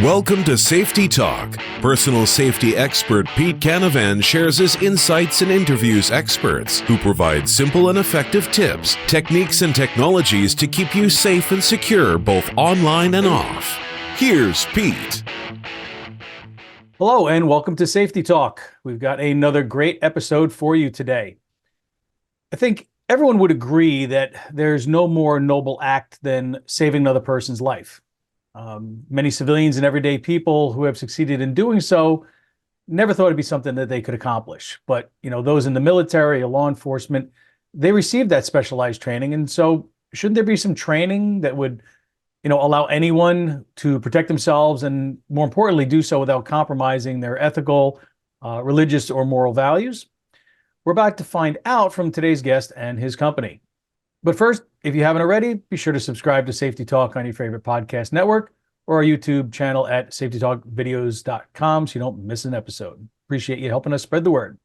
Welcome to Safety Talk. Personal safety expert Pete Canavan shares his insights and interviews experts who provide simple and effective tips, techniques, and technologies to keep you safe and secure both online and off. Here's Pete. Hello and welcome to Safety Talk. We've got another great episode for you today. I think everyone would agree that there's no more noble act than saving another person's life. Many civilians and everyday people who have succeeded in doing so never thought it'd be something that they could accomplish. But, those in the military or law enforcement, they received that specialized training. And so shouldn't there be some training that would, allow anyone to protect themselves and, more importantly, do so without compromising their ethical, religious, or moral values? We're about to find out from today's guest and his company. But first, if you haven't already, be sure to subscribe to Safety Talk on your favorite podcast network or our YouTube channel at safetytalkvideos.com so you don't miss an episode. Appreciate you helping us spread the word.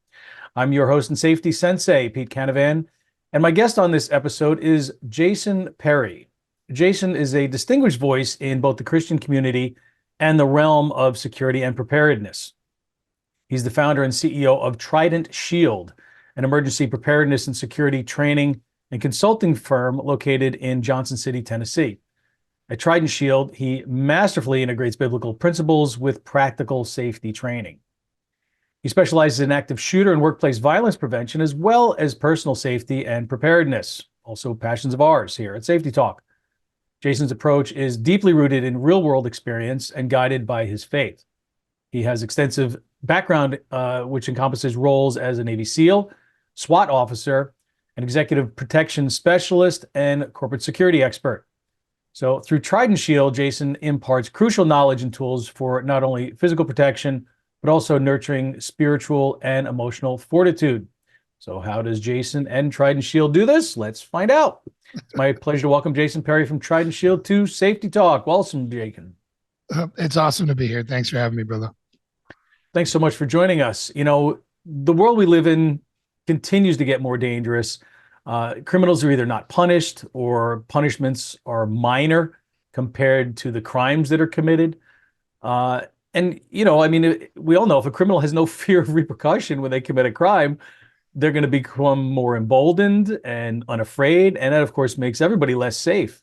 I'm your host and safety sensei, Pete Canavan, and my guest on this episode is Jason Perry. Jason is a distinguished voice in both the Christian community and the realm of security and preparedness. He's the founder and CEO of Trident Shield, an emergency preparedness and security training and consulting firm located in Johnson City, Tennessee. At Trident Shield, he masterfully integrates biblical principles with practical safety training. He specializes in active shooter and workplace violence prevention, as well as personal safety and preparedness, also passions of ours here at Safety Talk. Jason's approach is deeply rooted in real-world experience and guided by his faith. He has extensive background, which encompasses roles as a Navy SEAL, SWAT officer, an executive protection specialist, and corporate security expert. So through Trident Shield, Jason imparts crucial knowledge and tools for not only physical protection, but also nurturing spiritual and emotional fortitude. So how does Jason and Trident Shield do this? Let's find out. It's my pleasure to welcome Jason Perry from Trident Shield to Safety Talk. Welcome, Jason. It's awesome to be here. Thanks for having me, brother. Thanks so much for joining us. The world we live in continues to get more dangerous. Criminals are either not punished or punishments are minor compared to the crimes that are committed. We all know if a criminal has no fear of repercussion when they commit a crime, they're going to become more emboldened and unafraid. And that, of course, makes everybody less safe.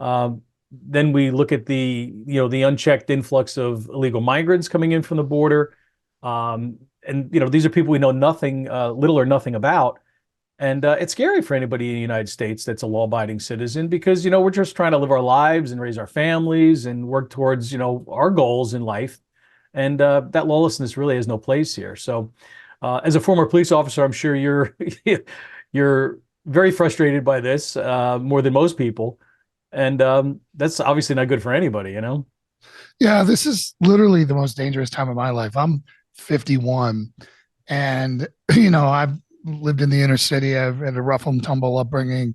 Then we look at the unchecked influx of illegal migrants coming in from the border. These are people we know nothing, little or nothing about. And it's scary for anybody in the United States that's a law-abiding citizen because, we're just trying to live our lives and raise our families and work towards, our goals in life. And that lawlessness really has no place here. So as a former police officer, I'm sure you're very frustrated by this, more than most people. And that's obviously not good for anybody, Yeah, this is literally the most dangerous time of my life. I'm 51 and, I've lived in the inner city. I've had a rough and tumble upbringing.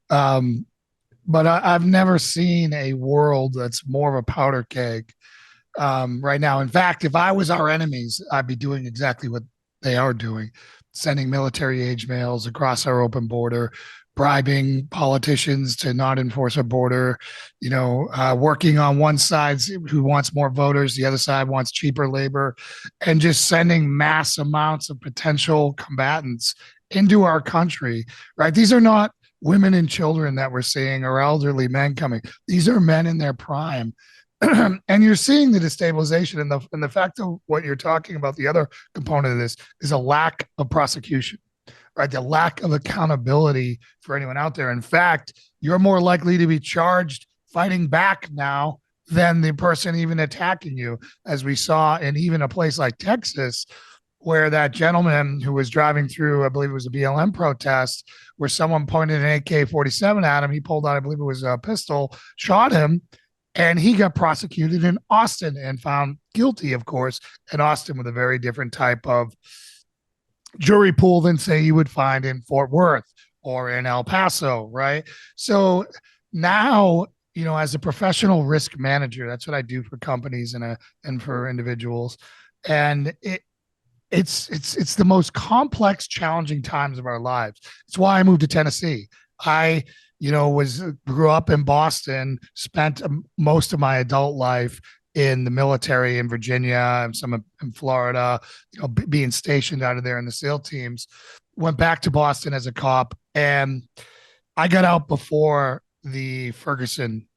But I've never seen a world that's more of a powder keg right now. In fact, if I was our enemies, I'd be doing exactly what they are doing, sending military age mails across our open border, bribing politicians to not enforce a border, working on one side who wants more voters, the other side wants cheaper labor, and just sending mass amounts of potential combatants into our country, right? These are not women and children that we're seeing or elderly men coming. These are men in their prime. And you're seeing the destabilization and the fact of what you're talking about. The other component of this is a lack of prosecution. Right, the lack of accountability for anyone out there. In fact, you're more likely to be charged fighting back now than the person even attacking you, as we saw in even a place like Texas, where that gentleman who was driving through, I believe it was a BLM protest, where someone pointed an AK-47 at him. He pulled out, I believe it was a pistol, shot him, and he got prosecuted in Austin and found guilty, of course, in Austin with a very different type of jury pool than say you would find in Fort Worth or in El Paso, right? So now, as a professional risk manager, that's what I do for companies and for individuals. And it's the most complex, challenging times of our lives. It's why I moved to Tennessee. I grew up in Boston, spent most of my adult life in the military in Virginia and some in Florida, being stationed out of there in the SEAL teams, went back to Boston as a cop. And I got out before the Ferguson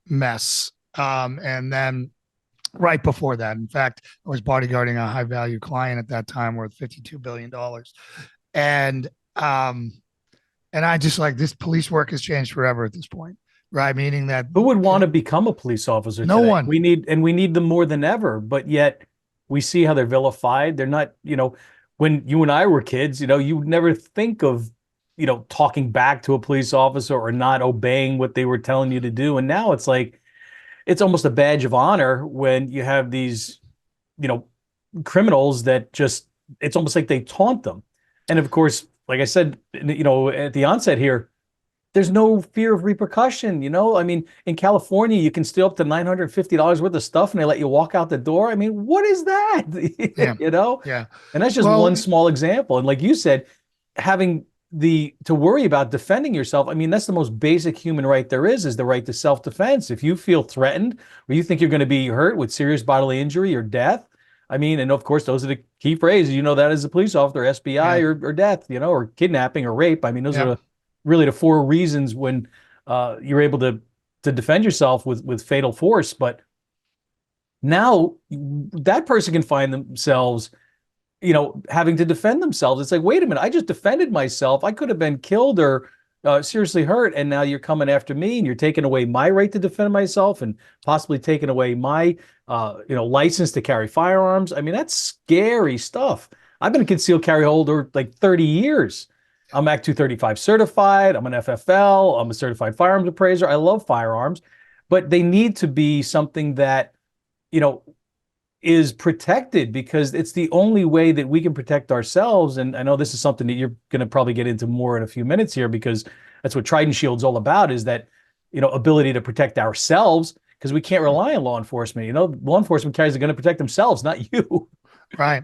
mess. And then right before that, in fact, I was bodyguarding a high value client at that time worth $52 billion. And, and I just like this police work has changed forever at this point, right? Meaning that who would want to become a police officer no today? one. We need them more than ever, but yet we see how they're vilified. They're not, when you and I were kids, you would never think of, talking back to a police officer or not obeying what they were telling you to do. And now it's like, it's almost a badge of honor when you have these, criminals that just, it's almost like they taunt them. And of course, like I said, at the onset here, there's no fear of repercussion. I mean, in California, you can steal up to $950 worth of stuff and they let you walk out the door. I mean, what is that? Yeah. Yeah. And that's just one small example. And like you said, having to worry about defending yourself. I mean, that's the most basic human right there is the right to self-defense. If you feel threatened or you think you're going to be hurt with serious bodily injury or death, I mean, and of course, those are the key phrases, that as a police officer, SBI or death, or kidnapping or rape. I mean, those are really the four reasons when you're able to defend yourself with fatal force. But now that person can find themselves having to defend themselves. It's like, wait a minute, I just defended myself. I could have been killed or seriously hurt. And now you're coming after me and you're taking away my right to defend myself and possibly taking away my, license to carry firearms. I mean, that's scary stuff. I've been a concealed carry holder like 30 years. I'm Act 235 certified. I'm an FFL. I'm a certified firearms appraiser. I love firearms, but they need to be something that, is protected because it's the only way that we can protect ourselves. And I know this is something that you're going to probably get into more in a few minutes here, because that's what Trident Shield's all about, is that, ability to protect ourselves, because we can't rely on law enforcement. Law enforcement carriers are going to protect themselves, not you. Right.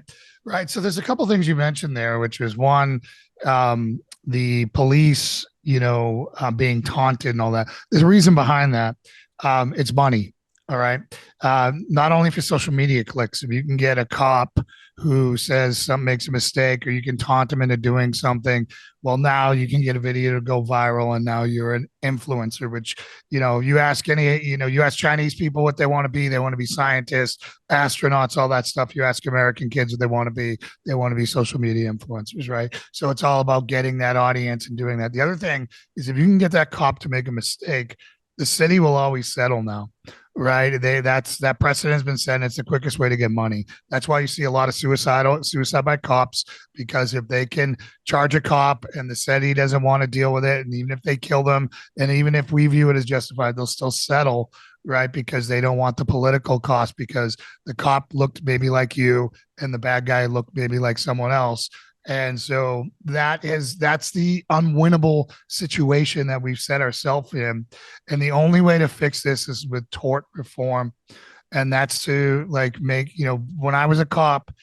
So there's a couple things you mentioned there, which is one, the police, being taunted and all that. There's a reason behind that. It's money. All right. Not only for social media clicks, if you can get a cop who says something, makes a mistake, or you can taunt him into doing something, well, now you can get a video to go viral, and now you're an influencer, which, you ask Chinese people what they want to be scientists, astronauts, all that stuff. You ask American kids what they want to be social media influencers, right? So it's all about getting that audience and doing that. The other thing is, if you can get that cop to make a mistake, the city will always settle now. Right. That precedent has been set, and it's the quickest way to get money. That's why you see a lot of suicide by cops, because if they can charge a cop and the city doesn't want to deal with it, and even if they kill them, and even if we view it as justified, they'll still settle, right? Because they don't want the political cost, because the cop looked maybe like you and the bad guy looked maybe like someone else. And so that's the unwinnable situation that we've set ourselves in. And the only way to fix this is with tort reform. And that's to make, when I was a cop,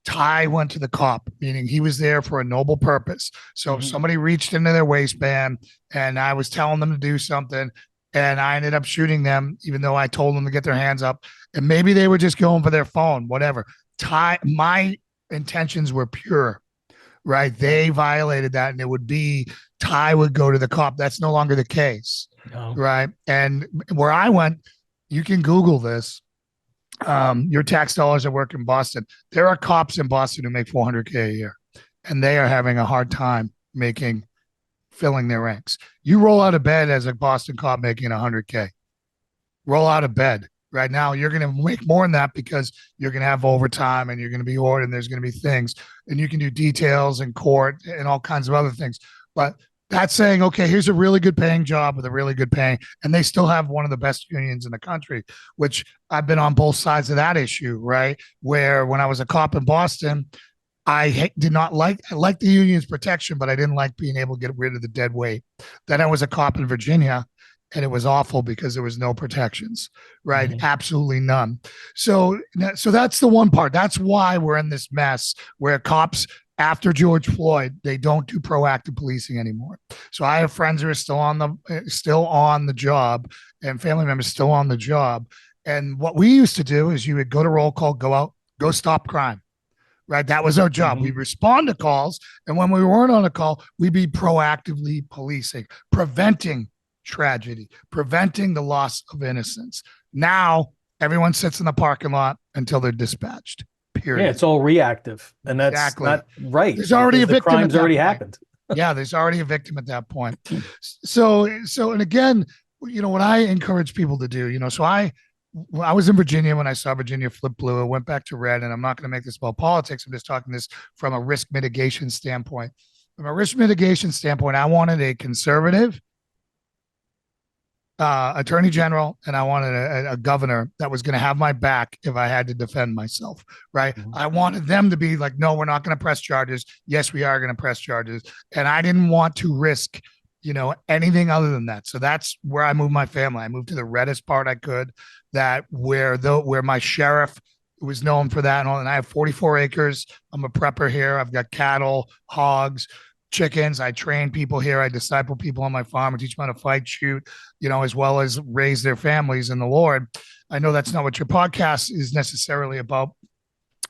Ty went to the cop, meaning he was there for a noble purpose. So if somebody reached into their waistband and I was telling them to do something and I ended up shooting them, even though I told them to get their hands up, and maybe they were just going for their phone, whatever. My intentions were pure. Right. They violated that, and it would be Ty would go to the cop. That's no longer the case. No. Right. And where I went, you can Google this. Your tax dollars at work in Boston. There are cops in Boston who make $400K a year, and they are having a hard time filling their ranks. You roll out of bed as a Boston cop making $100K. Roll out of bed. Right now, you're going to make more than that, because you're going to have overtime and you're going to be ordered, and there's going to be things, and you can do details in court and all kinds of other things. But that's saying, okay, here's a really good paying job with a really good paying, and they still have one of the best unions in the country, which I've been on both sides of that issue, right? Where when I was a cop in Boston, I liked the union's protection, but I didn't like being able to get rid of the dead weight. Then I was a cop in Virginia, and it was awful because there was no protections, right? Mm-hmm. Absolutely none. So that's the one part. That's why we're in this mess where cops, after George Floyd, they don't do proactive policing anymore. So I have friends who are still on the job, and family members still on the job. And what we used to do is you would go to roll call, go out, go stop crime. Right. That was our job. Mhm. We respond to calls. And when we weren't on a call, we'd be proactively policing, preventing tragedy, preventing the loss of innocence. Now everyone sits in the parking lot until they're dispatched. Period. Yeah, it's all reactive, and that's Exactly. not right. There's already a the victim at crime's that already point. happened. Yeah, there's already a victim at that point. So, and again, what I encourage people to do, so I was in Virginia when I saw Virginia flip blue. I went back to red, and I'm not going to make this about politics. I'm just talking this from a risk mitigation standpoint. From a risk mitigation standpoint, I wanted a conservative attorney general, and I wanted a governor that was going to have my back if I had to defend myself. Right? Mhm. I wanted them to be like, no, we're not going to press charges. Yes, we are going to press charges, and I didn't want to risk anything other than that. So that's where I moved my family. I moved to the reddest part I could, that where my sheriff was known for that. And I have 44 acres. I'm a prepper here. I've got cattle, hogs, chickens. I train people here. I disciple people on my farm. I teach them how to fight, shoot, as well as raise their families in the Lord. I know that's not what your podcast is necessarily about,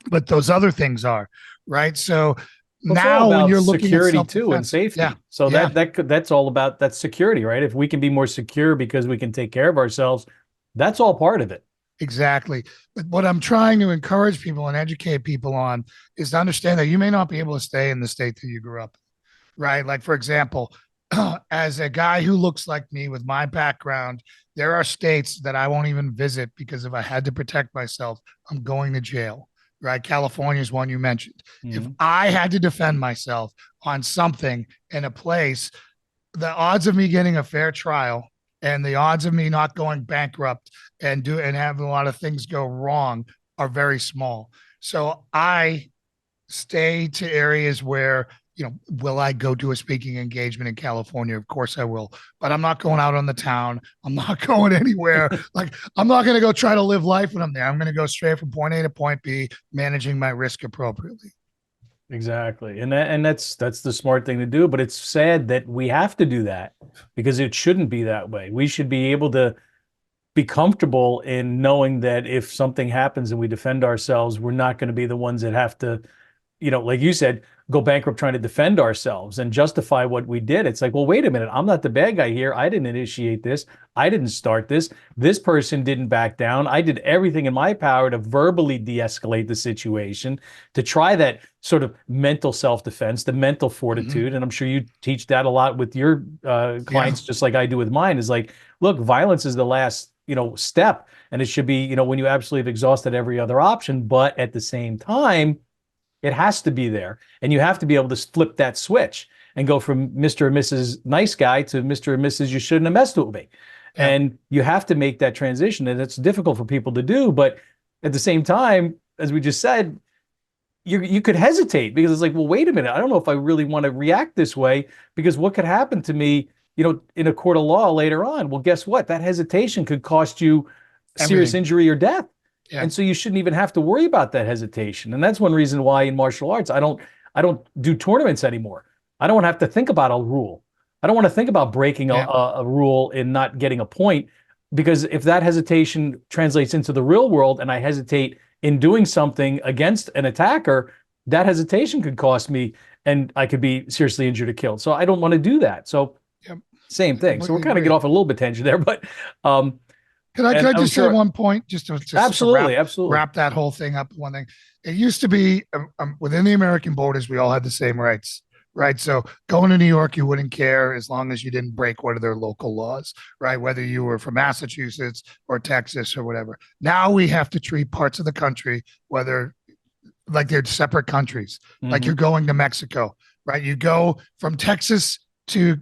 but those other things are, right? So Well, now when you're looking security at too and safety. yeah, So yeah. that's all about that security, right? If we can be more secure because we can take care of ourselves, that's all part of it. Exactly. But what I'm trying to encourage people and educate people on is to understand that you may not be able to stay in the state that you grew up in, right? Like, for example, as a guy who looks like me with my background, there are states that I won't even visit because if I had to protect myself, I'm going to jail. Right. California is one you mentioned. If I had to defend myself on something in a place, the odds of me getting a fair trial and the odds of me not going bankrupt and having a lot of things go wrong are very small. So I stay to areas where, will I go to a speaking engagement in California? Of course I will, but I'm not going out on the town. I'm not going anywhere. Like, I'm not going to go try to live life when I'm there. I'm going to go straight from point A to point B, managing my risk appropriately. Exactly. And that's the smart thing to do, but it's sad that we have to do that because it shouldn't be that way. We should be able to be comfortable in knowing that if something happens and we defend ourselves, we're not going to be the ones that have to, like you said, go bankrupt trying to defend ourselves and justify what we did. It's like, well, wait a minute. I'm not the bad guy here. I didn't initiate this. I didn't start this. This person didn't back down. I did everything in my power to verbally de-escalate the situation, to try that sort of mental self-defense, the mental fortitude. Mm-hmm. And I'm sure you teach that a lot with your clients, just like I do with mine, is like, look, violence is the last, step. And it should be, when you absolutely have exhausted every other option. But at the same time, it has to be there. And you have to be able to flip that switch and go from Mr. and Mrs. Nice Guy to Mr. and Mrs. You shouldn't have messed with me. Yeah. And you have to make that transition. And it's difficult for people to do. But at the same time, as we just said, you could hesitate because it's like, well, wait a minute. I don't know if I really want to react this way because what could happen to me, in a court of law later on? Well, guess what? That hesitation could cost you serious injury or death. Yeah. And so you shouldn't even have to worry about that hesitation. And that's one reason why in martial arts, I don't do tournaments anymore. I don't want to have to think about a rule. I don't want to think about breaking a rule and not getting a point, because if that hesitation translates into the real world and I hesitate in doing something against an attacker, that hesitation could cost me and I could be seriously injured or killed. So I don't want to do that. So same thing. So we're kind of get off a little bit tangent there, but Can I just say one point, just to absolutely wrap that whole thing up? One thing, it used to be within the American borders, we all had the same rights, right? So going to New York, you wouldn't care as long as you didn't break one of their local laws, right? Whether you were from Massachusetts or Texas or whatever. Now we have to treat parts of the country, whether like they're separate countries, like you're going to Mexico, right? You go from Texas to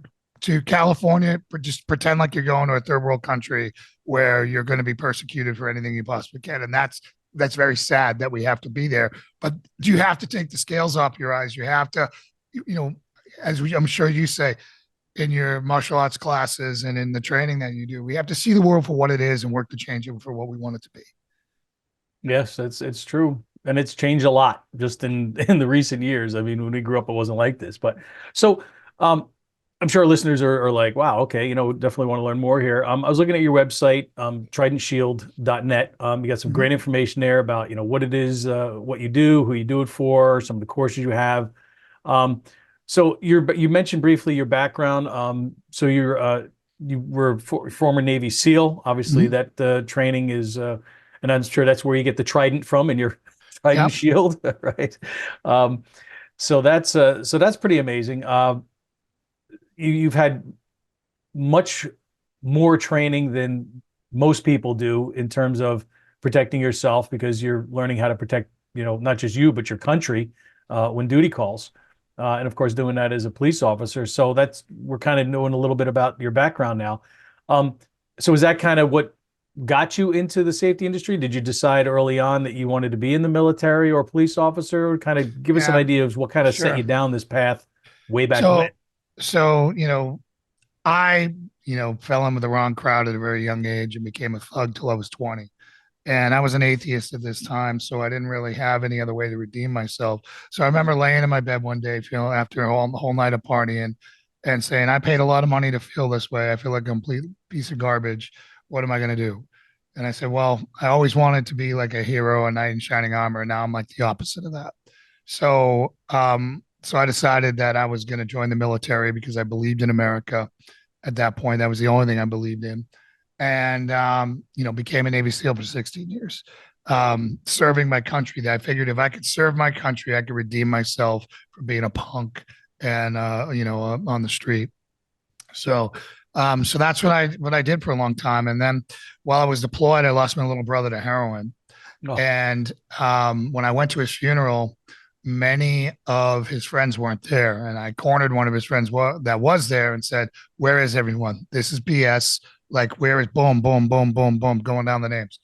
California, but just pretend like you're going to a third world country where you're going to be persecuted for anything you possibly can. And that's very sad that we have to be there, but you have to take the scales off your eyes. You have to, I'm sure you say in your martial arts classes and in the training that you do, we have to see the world for what it is and work to change it for what we want it to be. Yes, it's true. And it's changed a lot just in the recent years. I mean, when we grew up, it wasn't like this, but so, I'm sure our listeners are like, wow, okay, definitely want to learn more here. I was looking at your website, tridentshield.net. You got some great information there about, what it is, what you do, who you do it for, some of the courses you have. So you mentioned briefly your background. So you were former Navy SEAL. Obviously, Mhm. that training is, and I'm sure that's where you get the trident from in your Trident Yep. shield, right? Um, so that's pretty amazing. You've had much more training than most people do in terms of protecting yourself because you're learning how to protect, not just you, but your country when duty calls. And of course, doing that as a police officer. So we're kind of knowing a little bit about your background now. Um, so is that kind of what got you into the safety industry? Did you decide early on that you wanted to be in the military or police officer? Kind of give us an Yeah, idea of what kind of set sure. you down this path way back when. So, so I, fell in with the wrong crowd at a very young age and became a thug till I was 20. And I was an atheist at this time, so I didn't really have any other way to redeem myself. So I remember laying in my bed one day, feeling after a whole night of partying and saying, I paid a lot of money to feel this way. I feel like a complete piece of garbage. What am I going to do? And I said, well, I always wanted to be like a hero, a knight in shining armor. And now I'm like the opposite of that. So I decided that I was going to join the military because I believed in America at that point. That was the only thing I believed in. And, became a Navy SEAL for 16 years, serving my country. That I figured if I could serve my country, I could redeem myself from being a punk and, on the street. So, so that's what I did for a long time. And then while I was deployed, I lost my little brother to heroin. Oh, And when I went to his funeral, many of his friends weren't there. And I cornered one of his friends that was there and said, where is everyone? This is BS. Like, where is boom, boom, boom, boom, boom, going down the names.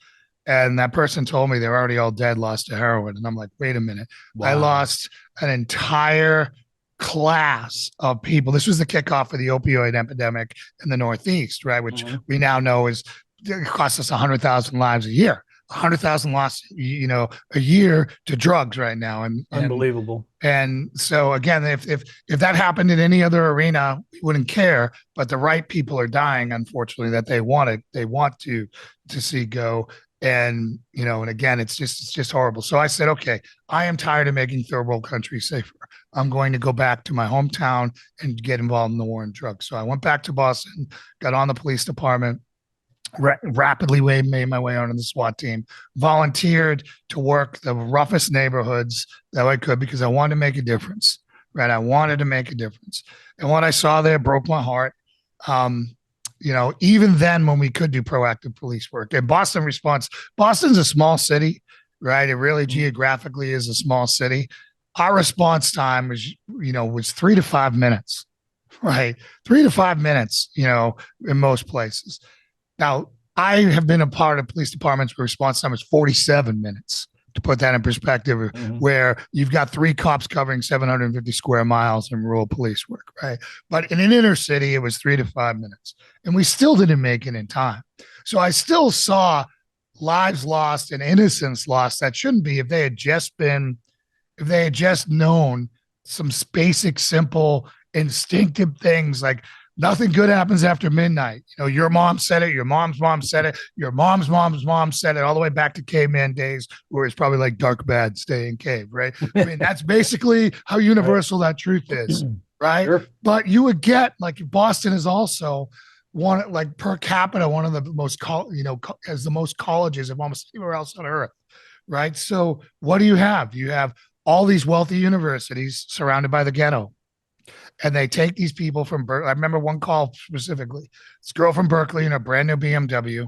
And that person told me they're already all dead, lost to heroin. And I'm like, wait a minute. I wow. lost an entire class of people. This was the kickoff of the opioid epidemic in the Northeast, right? Which Mhm. we now know is it costs us 100,000 lives a year. 100,000 lost, a year to drugs right now, Unbelievable. and so again, if that happened in any other arena, we wouldn't care. But the right people are dying, unfortunately, that they want to see go. And again, it's just horrible. So I said, okay, I am tired of making third world countries safer. I'm going to go back to my hometown and get involved in the war on drugs. So I went back to Boston, got on the police department, rapidly made my way onto the SWAT team, volunteered to work the roughest neighborhoods that I could because I wanted to make a difference, right? I wanted to make a difference. And what I saw there broke my heart. Um, even then when we could do proactive police work and Boston's a small city, right? It really Mhm. geographically is a small city. Our response time was 3 to 5 minutes, right? 3 to 5 minutes, in most places. Now, I have been a part of police departments where response time is 47 minutes. To put that in perspective, Mhm. where you've got 3 cops covering 750 square miles in rural police work, right? But in an inner city, it was 3 to 5 minutes. And we still didn't make it in time. So I still saw lives lost and innocence lost that shouldn't be if they had just known some basic, simple, instinctive things like nothing good happens after midnight. Your mom said it, your mom's mom said it, your mom's mom's mom said it, all the way back to caveman days where it's probably like dark, bad, stay in cave, right? I mean, that's basically how Right. universal that truth is, right? Sure. But you would get like Boston is also one like per capita, one of the most, has the most colleges of almost anywhere else on earth, right? So what do you have? You have all these wealthy universities surrounded by the ghetto. And they take these people from Berkeley. I remember one call specifically. This girl from Berkeley in a brand new BMW,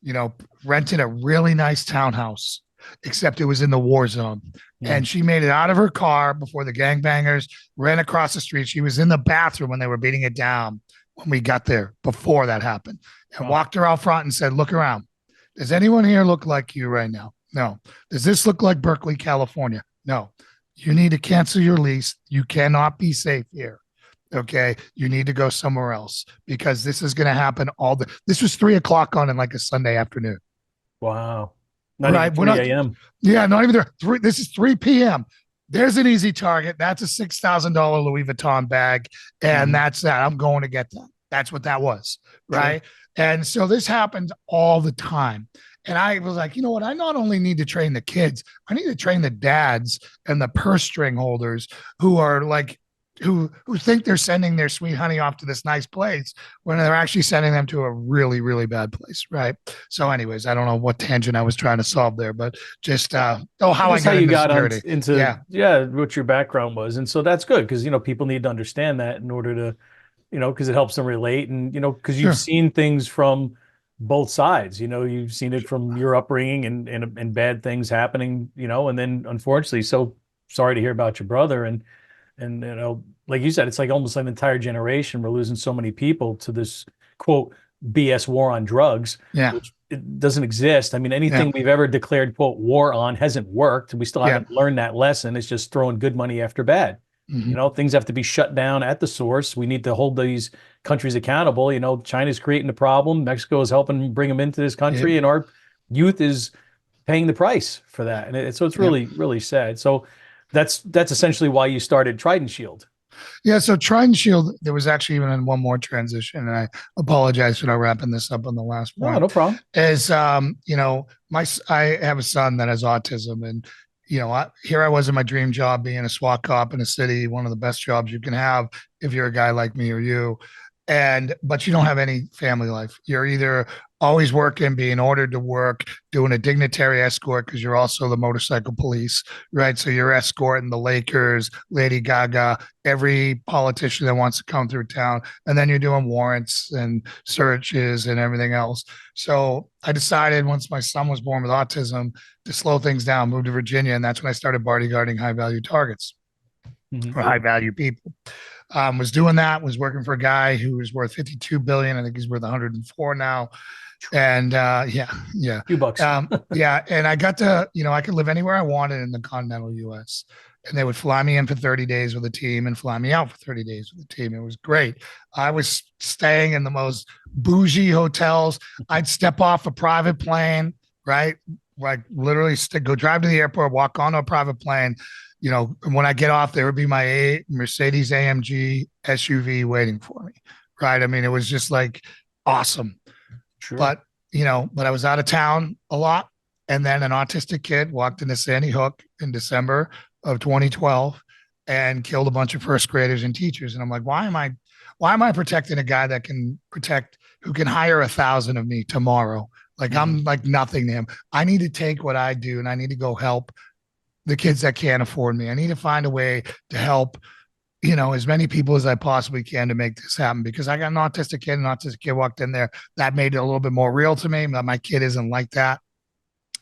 you know, rented a really nice townhouse, except it was in the war zone. Mm. And she made it out of her car before the gangbangers ran across the street. She was in the bathroom when they were beating it down when we got there before that happened and Wow. walked her out front and said, look around. Does anyone here look like you right now? No. Does this look like Berkeley, California? No. You need to cancel your lease. You cannot be safe here. Okay. You need to go somewhere else because this is going to happen this was 3 o'clock on in like a Sunday afternoon. Wow. Not even Right. We're not, 3 a.m. yeah, not even there. This is 3 p.m. there's an easy target. That's a $6,000 Louis Vuitton bag. And that's that. I'm going to get that. That's what that was. Right. Sure. And so this happened all the time. And I was like, you know what? I not only need to train the kids, I need to train the dads and the purse string holders who are like, who think they're sending their sweet honey off to this nice place when they're actually sending them to a really, really bad place. Right. So anyways, I don't know what tangent I was trying to solve there, but just, how I got into security. Yeah, what your background was. And so that's good because, people need to understand that in order to, because it helps them relate and, because you've seen things from both sides, you've seen it from your upbringing and bad things happening, and then unfortunately, so sorry to hear about your brother. And, like you said, it's like almost like an entire generation. We're losing so many people to this quote BS war on drugs, which it doesn't exist. I mean, anything we've ever declared quote war on hasn't worked. We still haven't learned that lesson. It's just throwing good money after bad. Things have to be shut down at the source. We need to hold these countries accountable. China's creating the problem. Mexico is helping bring them into this country, and our youth is paying the price for that. And so it's really, really sad. So that's essentially why you started Trident Shield. Yeah, so Trident Shield, there was actually even one more transition, and I apologize for not wrapping this up on the last point. No problem. Is I have a son that has autism, and here I was in my dream job being a SWAT cop in a city, one of the best jobs you can have if you're a guy like me or you. But you don't have any family life. You're either always working, being ordered to work, doing a dignitary escort because you're also the motorcycle police, right? So you're escorting the Lakers, Lady Gaga, every politician that wants to come through town. And then you're doing warrants and searches and everything else. So I decided once my son was born with autism to slow things down, move to Virginia. And that's when I started bodyguarding high value targets or high value people. Was doing that, was working for a guy who was worth 52 billion. I think he's worth 104 now. And few bucks. And I got to, I could live anywhere I wanted in the continental US. And they would fly me in for 30 days with a team and fly me out for 30 days with a team. It was great. I was staying in the most bougie hotels. I'd step off a private plane, right? Like literally go drive to the airport, walk onto a private plane. When I get off, there would be my Mercedes AMG SUV waiting for me, right? I mean, it was just like awesome. Sure. But I was out of town a lot. And then an autistic kid walked into Sandy Hook in December of 2012 and killed a bunch of first graders and teachers. And I'm like, why am I protecting a guy that who can hire 1,000 of me tomorrow? Like I'm like nothing to him. I need to take what I do and I need to go help the kids that can't afford me. I need to find a way to help, as many people as I possibly can to make this happen because I got an autistic kid walked in there. That made it a little bit more real to me. My kid isn't like that,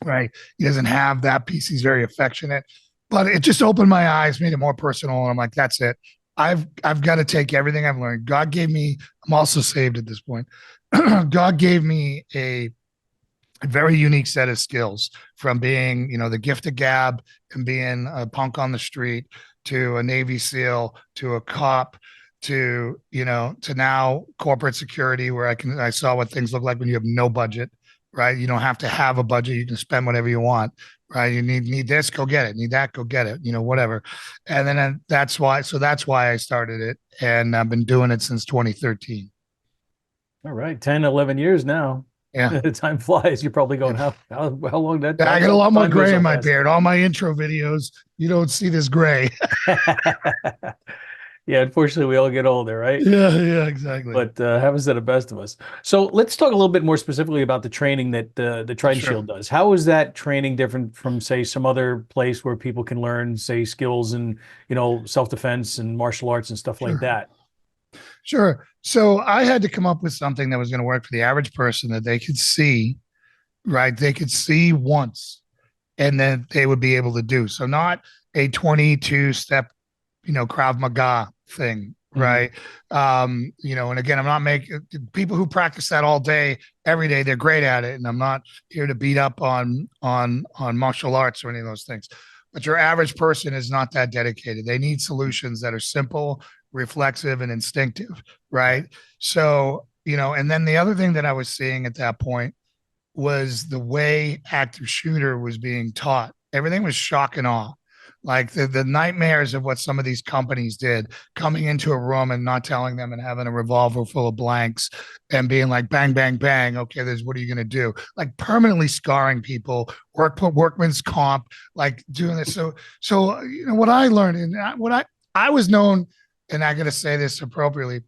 right? He doesn't have that piece. He's very affectionate, but it just opened my eyes, made it more personal. And I'm like, that's it. I've got to take everything I've learned. God gave me, I'm also saved at this point. God gave me a very unique set of skills from being, the gift of gab and being a punk on the street to a Navy SEAL, to a cop, to now corporate security where I saw what things look like when you have no budget, right? You don't have to have a budget. You can spend whatever you want, right? You need this, go get it. Need that, go get it, whatever. And then that's why I started it. And I've been doing it since 2013. All right. 10, 11 years now. Yeah. Time flies. You're probably going, how long that? I got a lot more gray in my beard. All my intro videos, you don't see this gray. Yeah, unfortunately, we all get older, right? Yeah, exactly. But happens to the best of us. So let's talk a little bit more specifically about the training that the Trident Shield does. How is that training different from, say, some other place where people can learn, say, skills and self-defense and martial arts and stuff like that? Sure. So I had to come up with something that was going to work for the average person that they could see, right? They could see once and then they would be able to do. So not a 22-step, Krav Maga thing, right? And again, I'm not making people who practice that all day, every day, they're great at it. And I'm not here to beat up on martial arts or any of those things. But your average person is not that dedicated. They need solutions that are simple, reflexive, and instinctive, right? So, and then the other thing that I was seeing at that point was the way active shooter was being taught. Everything was shock and awe. Like the nightmares of what some of these companies did, coming into a room and not telling them and having a revolver full of blanks and being like, bang, bang, bang. Okay, what are you going to do? Like permanently scarring people, workman's comp, like doing this. So, what I learned and I was known, and I got to say this appropriately,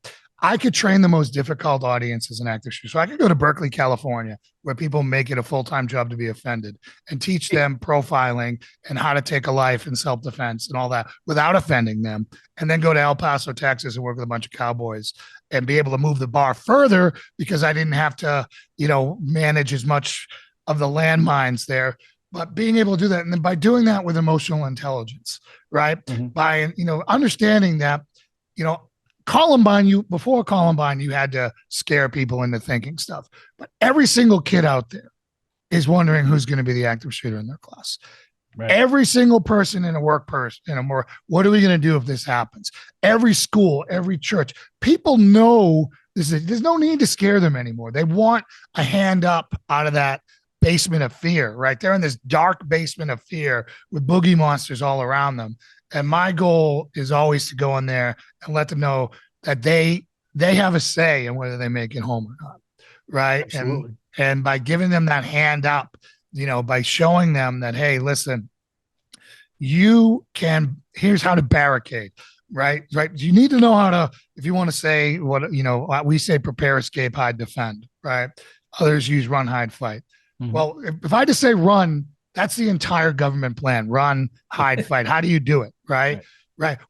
I could train the most difficult audience as an active shooter. So I could go to Berkeley, California, where people make it a full-time job to be offended, and teach them profiling and how to take a life in self-defense and all that without offending them. And then go to El Paso, Texas, and work with a bunch of cowboys and be able to move the bar further because I didn't have to, manage as much of the landmines there. But being able to do that, and then by doing that with emotional intelligence, right? Mm-hmm. By, understanding that, before Columbine, you had to scare people into thinking stuff. But every single kid out there is wondering who's going to be the active shooter in their class. Right. Every single person in a workplace, what are we going to do if this happens? Every school, every church, people know there's no need to scare them anymore. They want a hand up out of that basement of fear, right? They're in this dark basement of fear with boogie monsters all around them. And my goal is always to go in there and let them know that they have a say in whether they make it home or not, right? Absolutely. And by giving them that hand up, by showing them that, hey, listen, here's how to barricade, right? You need to know how to, if you want to say what, we say prepare, escape, hide, defend, right? Others use run, hide, fight. Mm-hmm. Well, if I just say run, that's the entire government plan. Run, hide, fight. How do you do it? Right.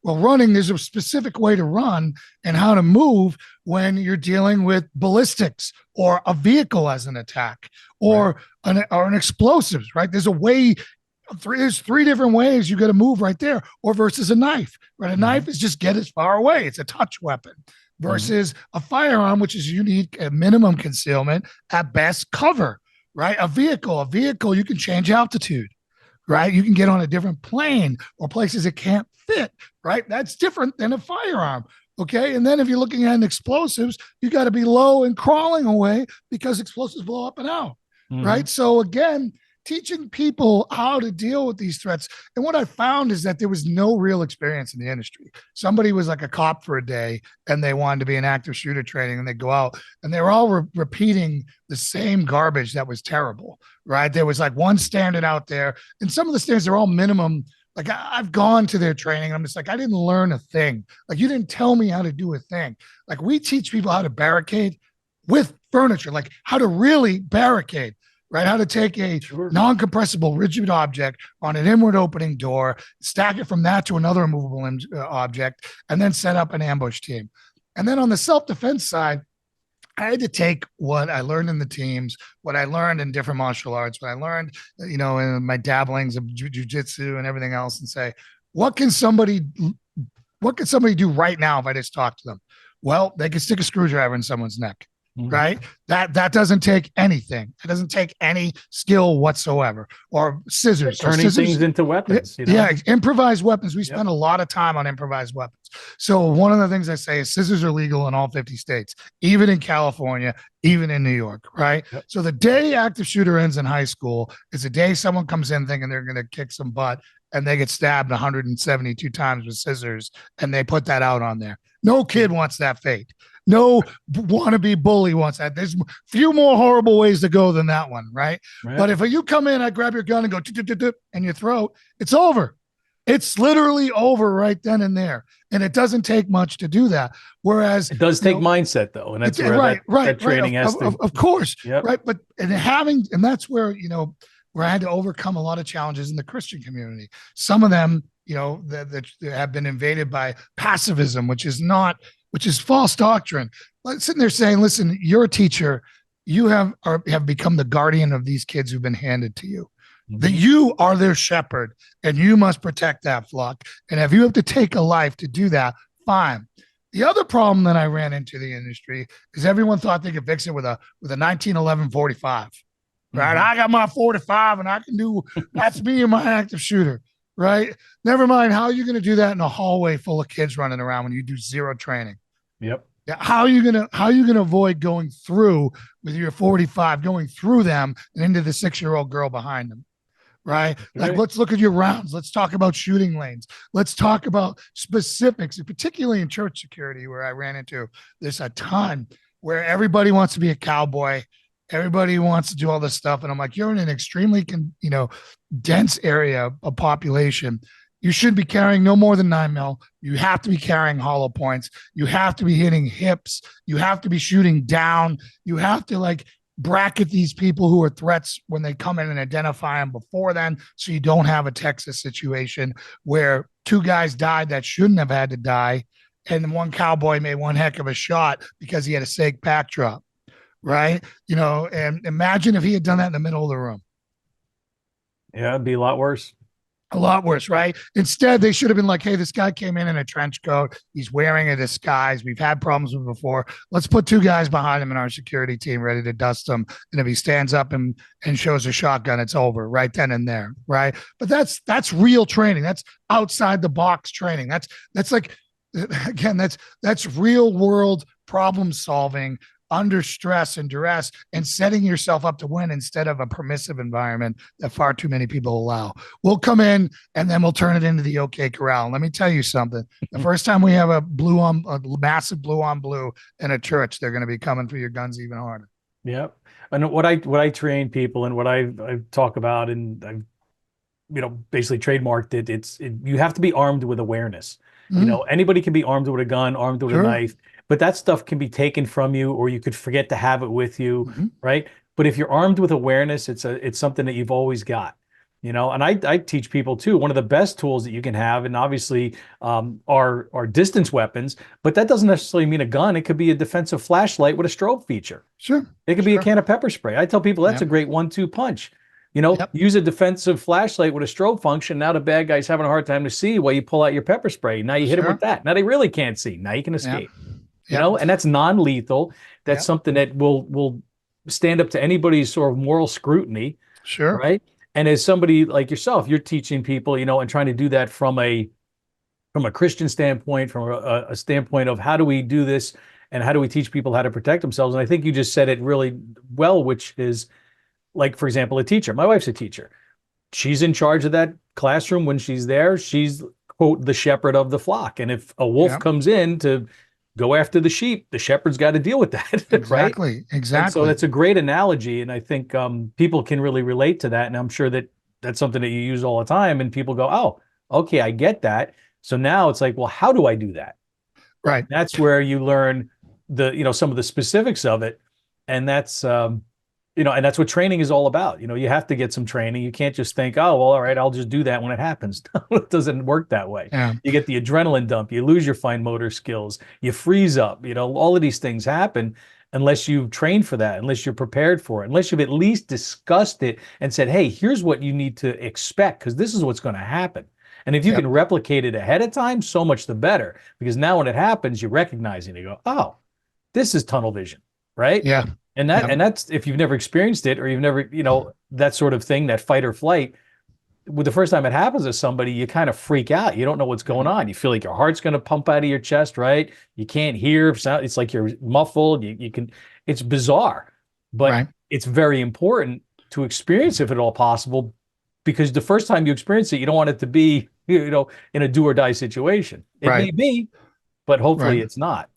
Well, running, there's a specific way to run and how to move when you're dealing with ballistics or a vehicle as an attack or an explosives, right? There's a way, there's three different ways you got to move right there, or versus a knife, right? A knife is just get as far away. It's a touch weapon versus a firearm, which is unique at minimum concealment, at best cover. Right? A vehicle, you can change altitude, right? You can get on a different plane or places it can't fit, right? That's different than a firearm. Okay. And then if you're looking at explosives, you got to be low and crawling away because explosives blow up and out. Right. So again, teaching people how to deal with these threats. And what I found is that there was no real experience in the industry. Somebody was like a cop for a day and they wanted to be an active shooter training, and they go out and they were all repeating the same garbage that was terrible, right? There was like one standard out there, and some of the standards are all minimum. Like I've gone to their training. I'm just like, I didn't learn a thing. Like you didn't tell me how to do a thing. Like we teach people how to barricade with furniture, like how to really barricade. Right? How to take a non-compressible rigid object on an inward opening door, stack it from that to another immovable object, and then set up an ambush team. And then on the self-defense side, I had to take what I learned in the teams, what I learned in different martial arts, what I learned, in my dabblings of jujitsu and everything else, and say, what can somebody do right now if I just talk to them? Well, they can stick a screwdriver in someone's neck. Right? That doesn't take anything. It doesn't take any skill whatsoever. Or scissors. Turning things into weapons. Yeah, improvised weapons. We spend a lot of time on improvised weapons. So one of the things I say is scissors are legal in all 50 states, even in California, even in New York, right? Yep. So the day active shooter ends in high school is the day someone comes in thinking they're going to kick some butt and they get stabbed 172 times with scissors, and they put that out on there. No kid wants that fate. No wannabe bully wants that. There's few more horrible ways to go than that one, right? But if you come in, I grab your gun and go in your throat, it's over. It's literally over right then and there. And it doesn't take much to do that. Whereas it does take mindset though. And that's where that training has to. Of course. Yep. Right. But and that's where, where I had to overcome a lot of challenges in the Christian community. Some of them, that have been invaded by pacifism, which is false doctrine. But sitting there saying, listen, you're a teacher. You have become the guardian of these kids who've been handed to you. That you are their shepherd and you must protect that flock. And if you have to take a life to do that, fine. The other problem that I ran into the industry is everyone thought they could fix it with a 1911 45. Right? I got my 45 and I can do, that's me and my active shooter. Right? Never mind. How are you going to do that in a hallway full of kids running around when you do zero training? Yep. Yeah. How are you gonna avoid going through with your 45, going through them and into the 6-year-old girl behind them? right? Like, Right. let's look at your rounds. Let's talk about shooting lanes. Let's talk about specifics, particularly in church security, where I ran into this a ton, where everybody wants to be a cowboy. Everybody wants to do all this stuff. And I'm like, you're in an extremely, dense area of population. You should be carrying no more than 9 mil. You have to be carrying hollow points. You have to be hitting hips. You have to be shooting down. You have to bracket these people who are threats when they come in and identify them before then, so you don't have a Texas situation where 2 guys died that shouldn't have had to die, and one cowboy made one heck of a shot because he had a SIG pack drop, right? And imagine if he had done that in the middle of the room. Yeah, it'd be a lot worse. A lot worse, right? Instead, they should have been like, hey, this guy came in a trench coat. He's wearing a disguise. We've had problems with him before. Let's put 2 guys behind him in our security team ready to dust him. And if he stands up and shows a shotgun, it's over right then and there, right? But that's real training. That's outside the box training. That's like, again, that's real world problem solving under stress and duress, and setting yourself up to win instead of a permissive environment that far too many people allow. We'll come in and then we'll turn it into the OK Corral. Let me tell you something. The first time we have a massive blue on blue in a church, they're going to be coming for your guns even harder. Yep. And what I train people and what I talk about, and I've basically trademarked it. You have to be armed with awareness. Anybody can be armed with a gun, armed with a knife, but that stuff can be taken from you, or you could forget to have it with you, right? But if you're armed with awareness, it's something that you've always got, And I teach people too. One of the best tools that you can have, and obviously are distance weapons, but that doesn't necessarily mean a gun. It could be a defensive flashlight with a strobe feature. Sure. It could be a can of pepper spray. I tell people that's a great 1-2 punch. Use a defensive flashlight with a strobe function. Now the bad guy's having a hard time to see while you pull out your pepper spray. Now you hit him with that. Now they really can't see. Now you can escape. And that's non-lethal. That's something that will stand up to anybody's sort of moral scrutiny. Sure. Right. And as somebody like yourself, you're teaching people, and trying to do that from a Christian standpoint, from a standpoint of how do we do this and how do we teach people how to protect themselves. And I think you just said it really well, which is, like, for example, a teacher. My wife's a teacher. She's in charge of that classroom when she's there. She's, quote, the shepherd of the flock. And if a wolf comes in to go after the sheep, the shepherd's got to deal with that. Exactly. Right? Exactly. And so that's a great analogy. And I think people can really relate to that. And I'm sure that that's something that you use all the time. And people go, oh, okay, I get that. So now it's like, well, how do I do that? Right. And that's where you learn some of the specifics of it. And that's, and that's what training is all about. You have to get some training. You can't just think, oh, well, all right, I'll just do that when it happens. It doesn't work that way. Yeah. You get the adrenaline dump. You lose your fine motor skills. You freeze up. All of these things happen unless you've trained for that, unless you're prepared for it, unless you've at least discussed it and said, hey, here's what you need to expect, because this is what's going to happen. And if you can replicate it ahead of time, so much the better, because now when it happens, you recognize it and you go, oh, this is tunnel vision, right? Yeah. And that's if you've never experienced it, or you've never, that sort of thing, that fight or flight. With the first time it happens to somebody, you kind of freak out. You don't know what's going on. You feel like your heart's going to pump out of your chest, right? You can't hear. It's like you're muffled. It's bizarre, but it's very important to experience if at all possible, because the first time you experience it, you don't want it to be, in a do or die situation. It may be, but hopefully it's not.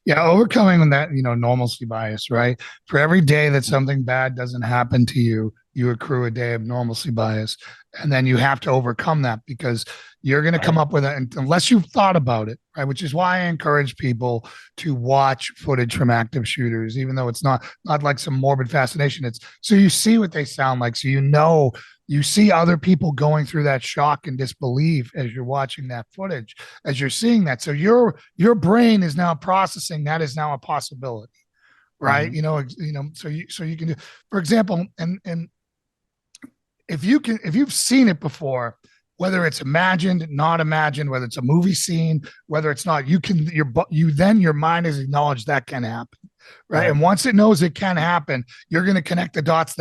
Yeah, overcoming that, normalcy bias, right? For every day that something bad doesn't happen to you, you accrue a day of normalcy bias. And then you have to overcome that, because you're going to come up with it unless you've thought about it, right? Which is why I encourage people to watch footage from active shooters, even though it's not like some morbid fascination. It's so you see what they sound like. So you see other people going through that shock and disbelief as you're watching that footage, as you're seeing that. So your brain is now processing that is now a possibility, right? So you can do, for example, and if you've seen it before, whether it's imagined, not imagined, whether it's a movie scene, whether it's not, your mind has acknowledged that can happen, right? And once it knows it can happen, you're going to connect the dots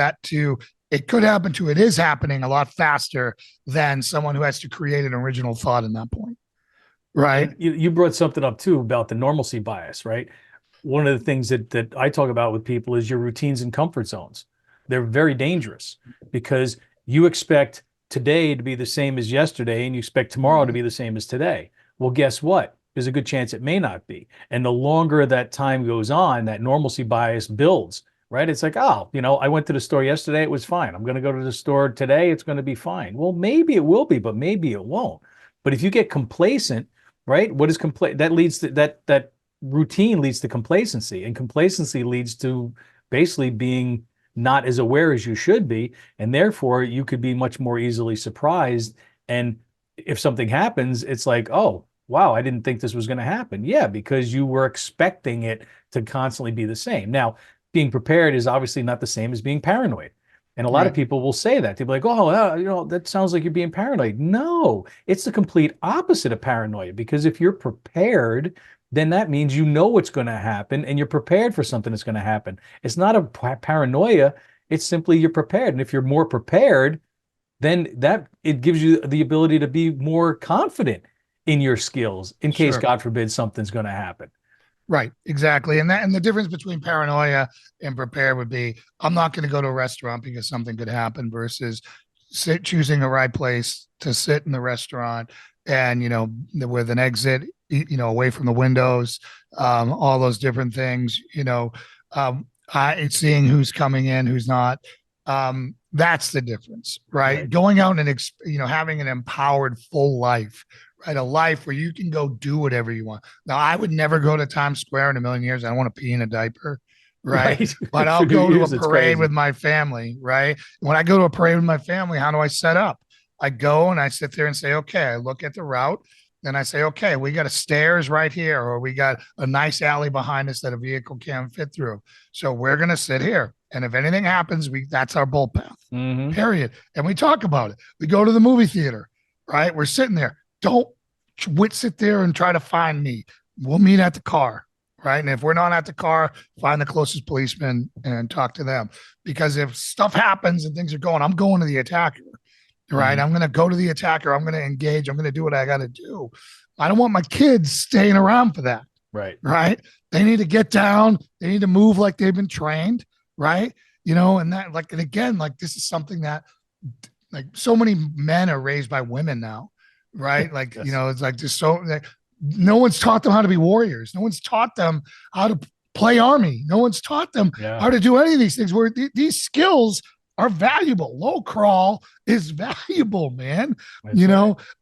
it could happen to it is happening a lot faster than someone who has to create an original thought in that point. Right. You brought something up too about the normalcy bias, right? One of the things that I talk about with people is your routines and comfort zones. They're very dangerous because you expect today to be the same as yesterday and you expect tomorrow to be the same as today. Well, guess what? There's a good chance it may not be. And the longer that time goes on, that normalcy bias builds, right? It's like, oh, I went to the store yesterday, it was fine. I'm going to go to the store today, it's going to be fine. Well, maybe it will be, but maybe it won't. But if you get complacent, right? What is that leads to that routine leads to complacency, and complacency leads to basically being not as aware as you should be, and therefore you could be much more easily surprised. And if something happens, it's like, oh, wow, I didn't think this was going to happen. Yeah, because you were expecting it to constantly be the same. Now, being prepared is obviously not the same as being paranoid. And a lot of people will say that. They'll be like, oh, that sounds like you're being paranoid. No, it's the complete opposite of paranoia, because if you're prepared, then that means you know what's going to happen and you're prepared for something that's going to happen. It's not a paranoia. It's simply you're prepared. And if you're more prepared, then it gives you the ability to be more confident in your skills in case, God forbid, something's going to happen. Right, exactly. And the difference between paranoia and prepared would be, I'm not going to go to a restaurant because something could happen, versus choosing the right place to sit in the restaurant and, with an exit, away from the windows, all those different things, seeing who's coming in, who's not. That's the difference, right? Going out and, having an empowered full life, right? A life where you can go do whatever you want. Now, I would never go to Times Square in a million years. I don't want to pee in a diaper, right? But I'll go to a parade with my family, right? When I go to a parade with my family, how do I set up? I go and I sit there and say, okay, I look at the route. Then I say, okay, we got a stairs right here, or we got a nice alley behind us that a vehicle can't fit through. So we're going to sit here. And if anything happens, that's our bull path, period. And we talk about it. We go to the movie theater, right? We're sitting there. Don't sit there and try to find me. We'll meet at the car, right? And if we're not at the car, find the closest policeman and talk to them. Because if stuff happens and things are going, I'm going to the attacker, right? I'm going to go to the attacker. I'm going to engage. I'm going to do what I got to do. I don't want my kids staying around for that. Right. They need to get down. They need to move like they've been trained. Right. And that, and again, this is something that, so many men are raised by women now. Right. It's like just no one's taught them how to be warriors. No one's taught them how to play army. No one's taught them how to do any of these things, where these skills are valuable. Low crawl is valuable, man.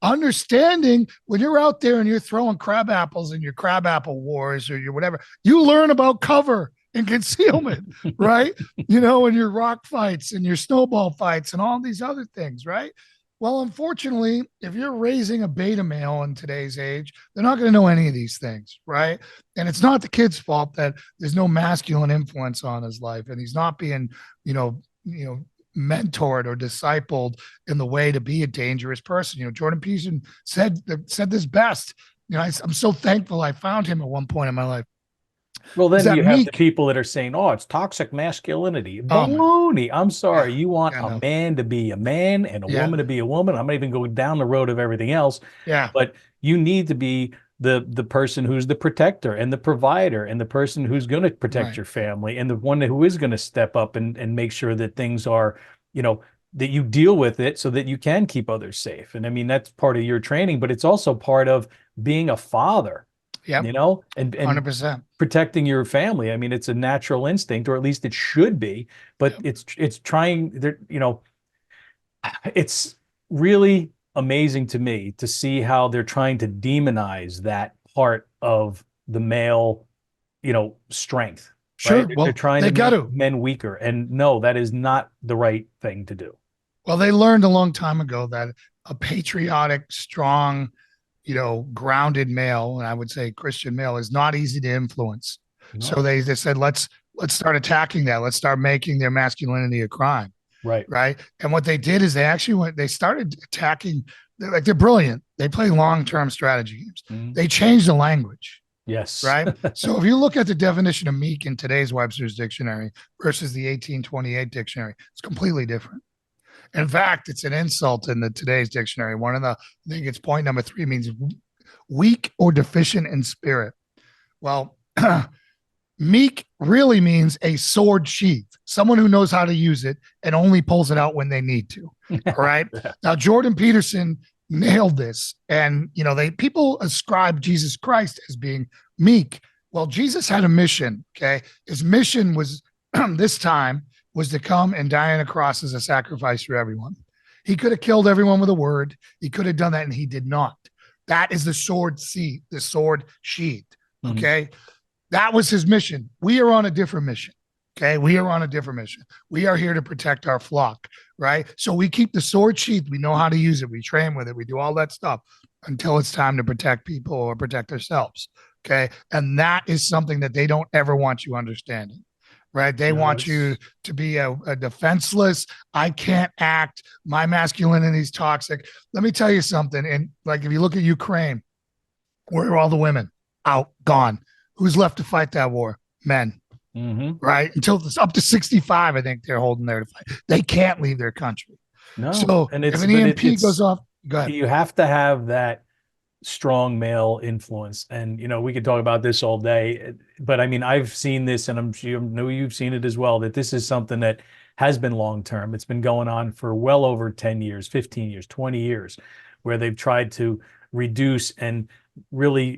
Understanding when you're out there and you're throwing crab apples in your crab apple wars or your whatever, you learn about cover and concealment, right? And your rock fights and your snowball fights and all these other things, right? Well, unfortunately, if you're raising a beta male in today's age, they're not going to know any of these things, right? And it's not the kid's fault that there's no masculine influence on his life, and he's not being, mentored or discipled in the way to be a dangerous person. Jordan Peterson said this best. I'm so thankful I found him at one point in my life. Well, then you have the people that are saying, oh, it's toxic masculinity. Baloney. I'm sorry. You want a man to be a man and a woman to be a woman. I'm not even going down the road of everything else. Yeah. But you need to be the person who's the protector and the provider and the person who's going to protect your family, and the one who is going to step up and make sure that things are, that you deal with it so that you can keep others safe. And I mean, that's part of your training, but it's also part of being a father. Yeah, and 100% protecting your family. I mean, it's a natural instinct, or at least it should be. But it's trying. It's really amazing to me to see how they're trying to demonize that part of the male, strength. Sure. Right? Well, they're trying to make men weaker, and no, that is not the right thing to do. Well, they learned a long time ago that a patriotic, strong, grounded male, and I would say Christian male, is not easy to influence. No. So they said, let's start attacking that. Let's start making their masculinity a crime. Right. And what they did is they started attacking, they're brilliant. They play long-term strategy games. They changed the language. Yes. Right. So if you look at the definition of meek in today's Webster's dictionary versus the 1828 dictionary, it's completely different. In fact, it's an insult in today's dictionary. I think it's point number 3, means weak or deficient in spirit. Well, Meek really means a sword sheath, someone who knows how to use it and only pulls it out when they need to. All right. Now, Jordan Peterson nailed this. And, people ascribe Jesus Christ as being meek. Well, Jesus had a mission. Okay. His mission was this time was to come and die on a cross as a sacrifice for everyone. He could have killed everyone with a word. He could have done that, and he did not. That is the sword sheath. Okay. Mm-hmm. That was his mission. We are on a different mission. Okay. We are on a different mission. We are here to protect our flock. Right. So we keep the sword sheath. We know how to use it. We train with it. We do all that stuff until it's time to protect people or protect ourselves. Okay. And that is something that they don't ever want you understanding. Right. They want you to be a defenseless. I can't act. My masculinity is toxic. Let me tell you something. And like, if you look at Ukraine, where are all the women? Out, gone. Who's left to fight that war? Men. Mm-hmm. Right. Until it's up to 65, I think they're holding there to fight. They can't leave their country. No. So if an EMP goes off, go ahead. You have to have that strong male influence. And, we could talk about this all day, but I mean, I've seen this, and I'm sure you've seen it as well, that this is something that has been long-term. It's been going on for well over 10 years, 15 years, 20 years, where they've tried to reduce and really,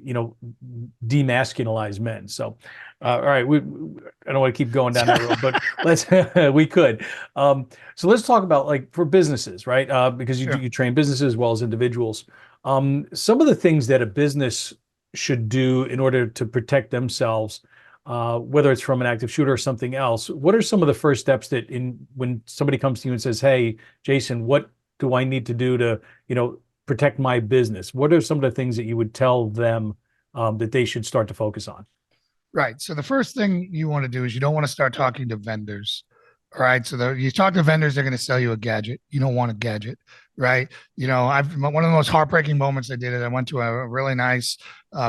demasculinize men. So, all right, I don't want to keep going down that road, but we could. So let's talk about for businesses, right? Because you train businesses as well as individuals. Some of the things that a business should do in order to protect themselves, whether it's from an active shooter or something else, what are some of the first steps when somebody comes to you and says, "Hey, Jason, what do I need to do to, protect my business?" What are some of the things that you would tell them that they should start to focus on? Right. So the first thing you want to do is you don't want to start talking to vendors. All right. So you talk to vendors, they're going to sell you a gadget. You don't want a gadget, right? One of the most heartbreaking moments I did it. I went to a really nice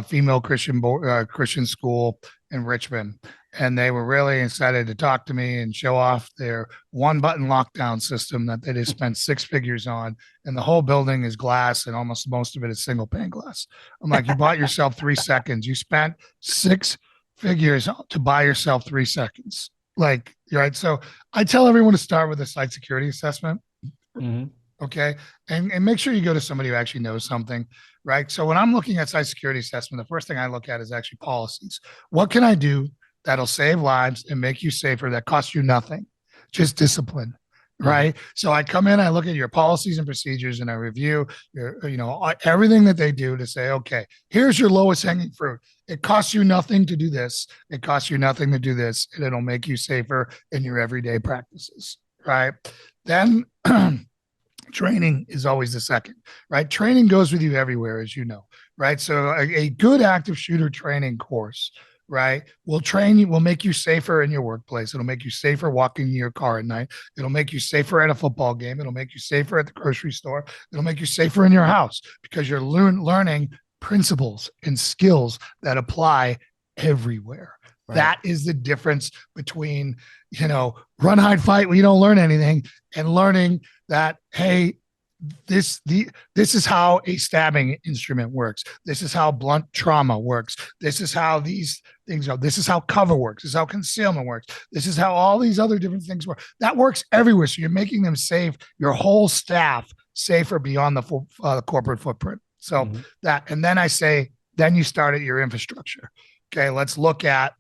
female Christian school in Richmond, and they were really excited to talk to me and show off their one-button lockdown system that they just spent six figures on, and the whole building is glass, and almost most of it is single pane glass. I'm like, you bought yourself 3 seconds. You spent 6 figures to buy yourself 3 seconds. Right. So I tell everyone to start with a site security assessment. Mm-hmm. Okay. And make sure you go to somebody who actually knows something. Right. So when I'm looking at site security assessment, the first thing I look at is actually policies. What can I do that'll save lives and make you safer, that costs you nothing? Just discipline. Right. So I come in, I look at your policies and procedures, and I review everything that they do to say, okay, here's your lowest hanging fruit. It costs you nothing to do this. It costs you nothing to do this, and it'll make you safer in your everyday practices. Right. Then training is always the second. Right. Training goes with you everywhere, as you know. Right. So a good active shooter training course, right, will train you, will make you safer in your workplace. It'll make you safer walking in your car at night. It'll make you safer at a football game. It'll make you safer at the grocery store. It'll make you safer in your house, because you're learning principles and skills that apply everywhere. Right. That is the difference between, run, hide, fight where you don't learn anything, and learning that, hey, this is how a stabbing instrument works. This is how blunt trauma works. This is how these things are. This is how cover works. This is how concealment works. This is how all these other different things work. That works everywhere. So you're making them safe, your whole staff safer beyond the corporate footprint. So and then I say, then you start at your infrastructure. Okay, let's look at,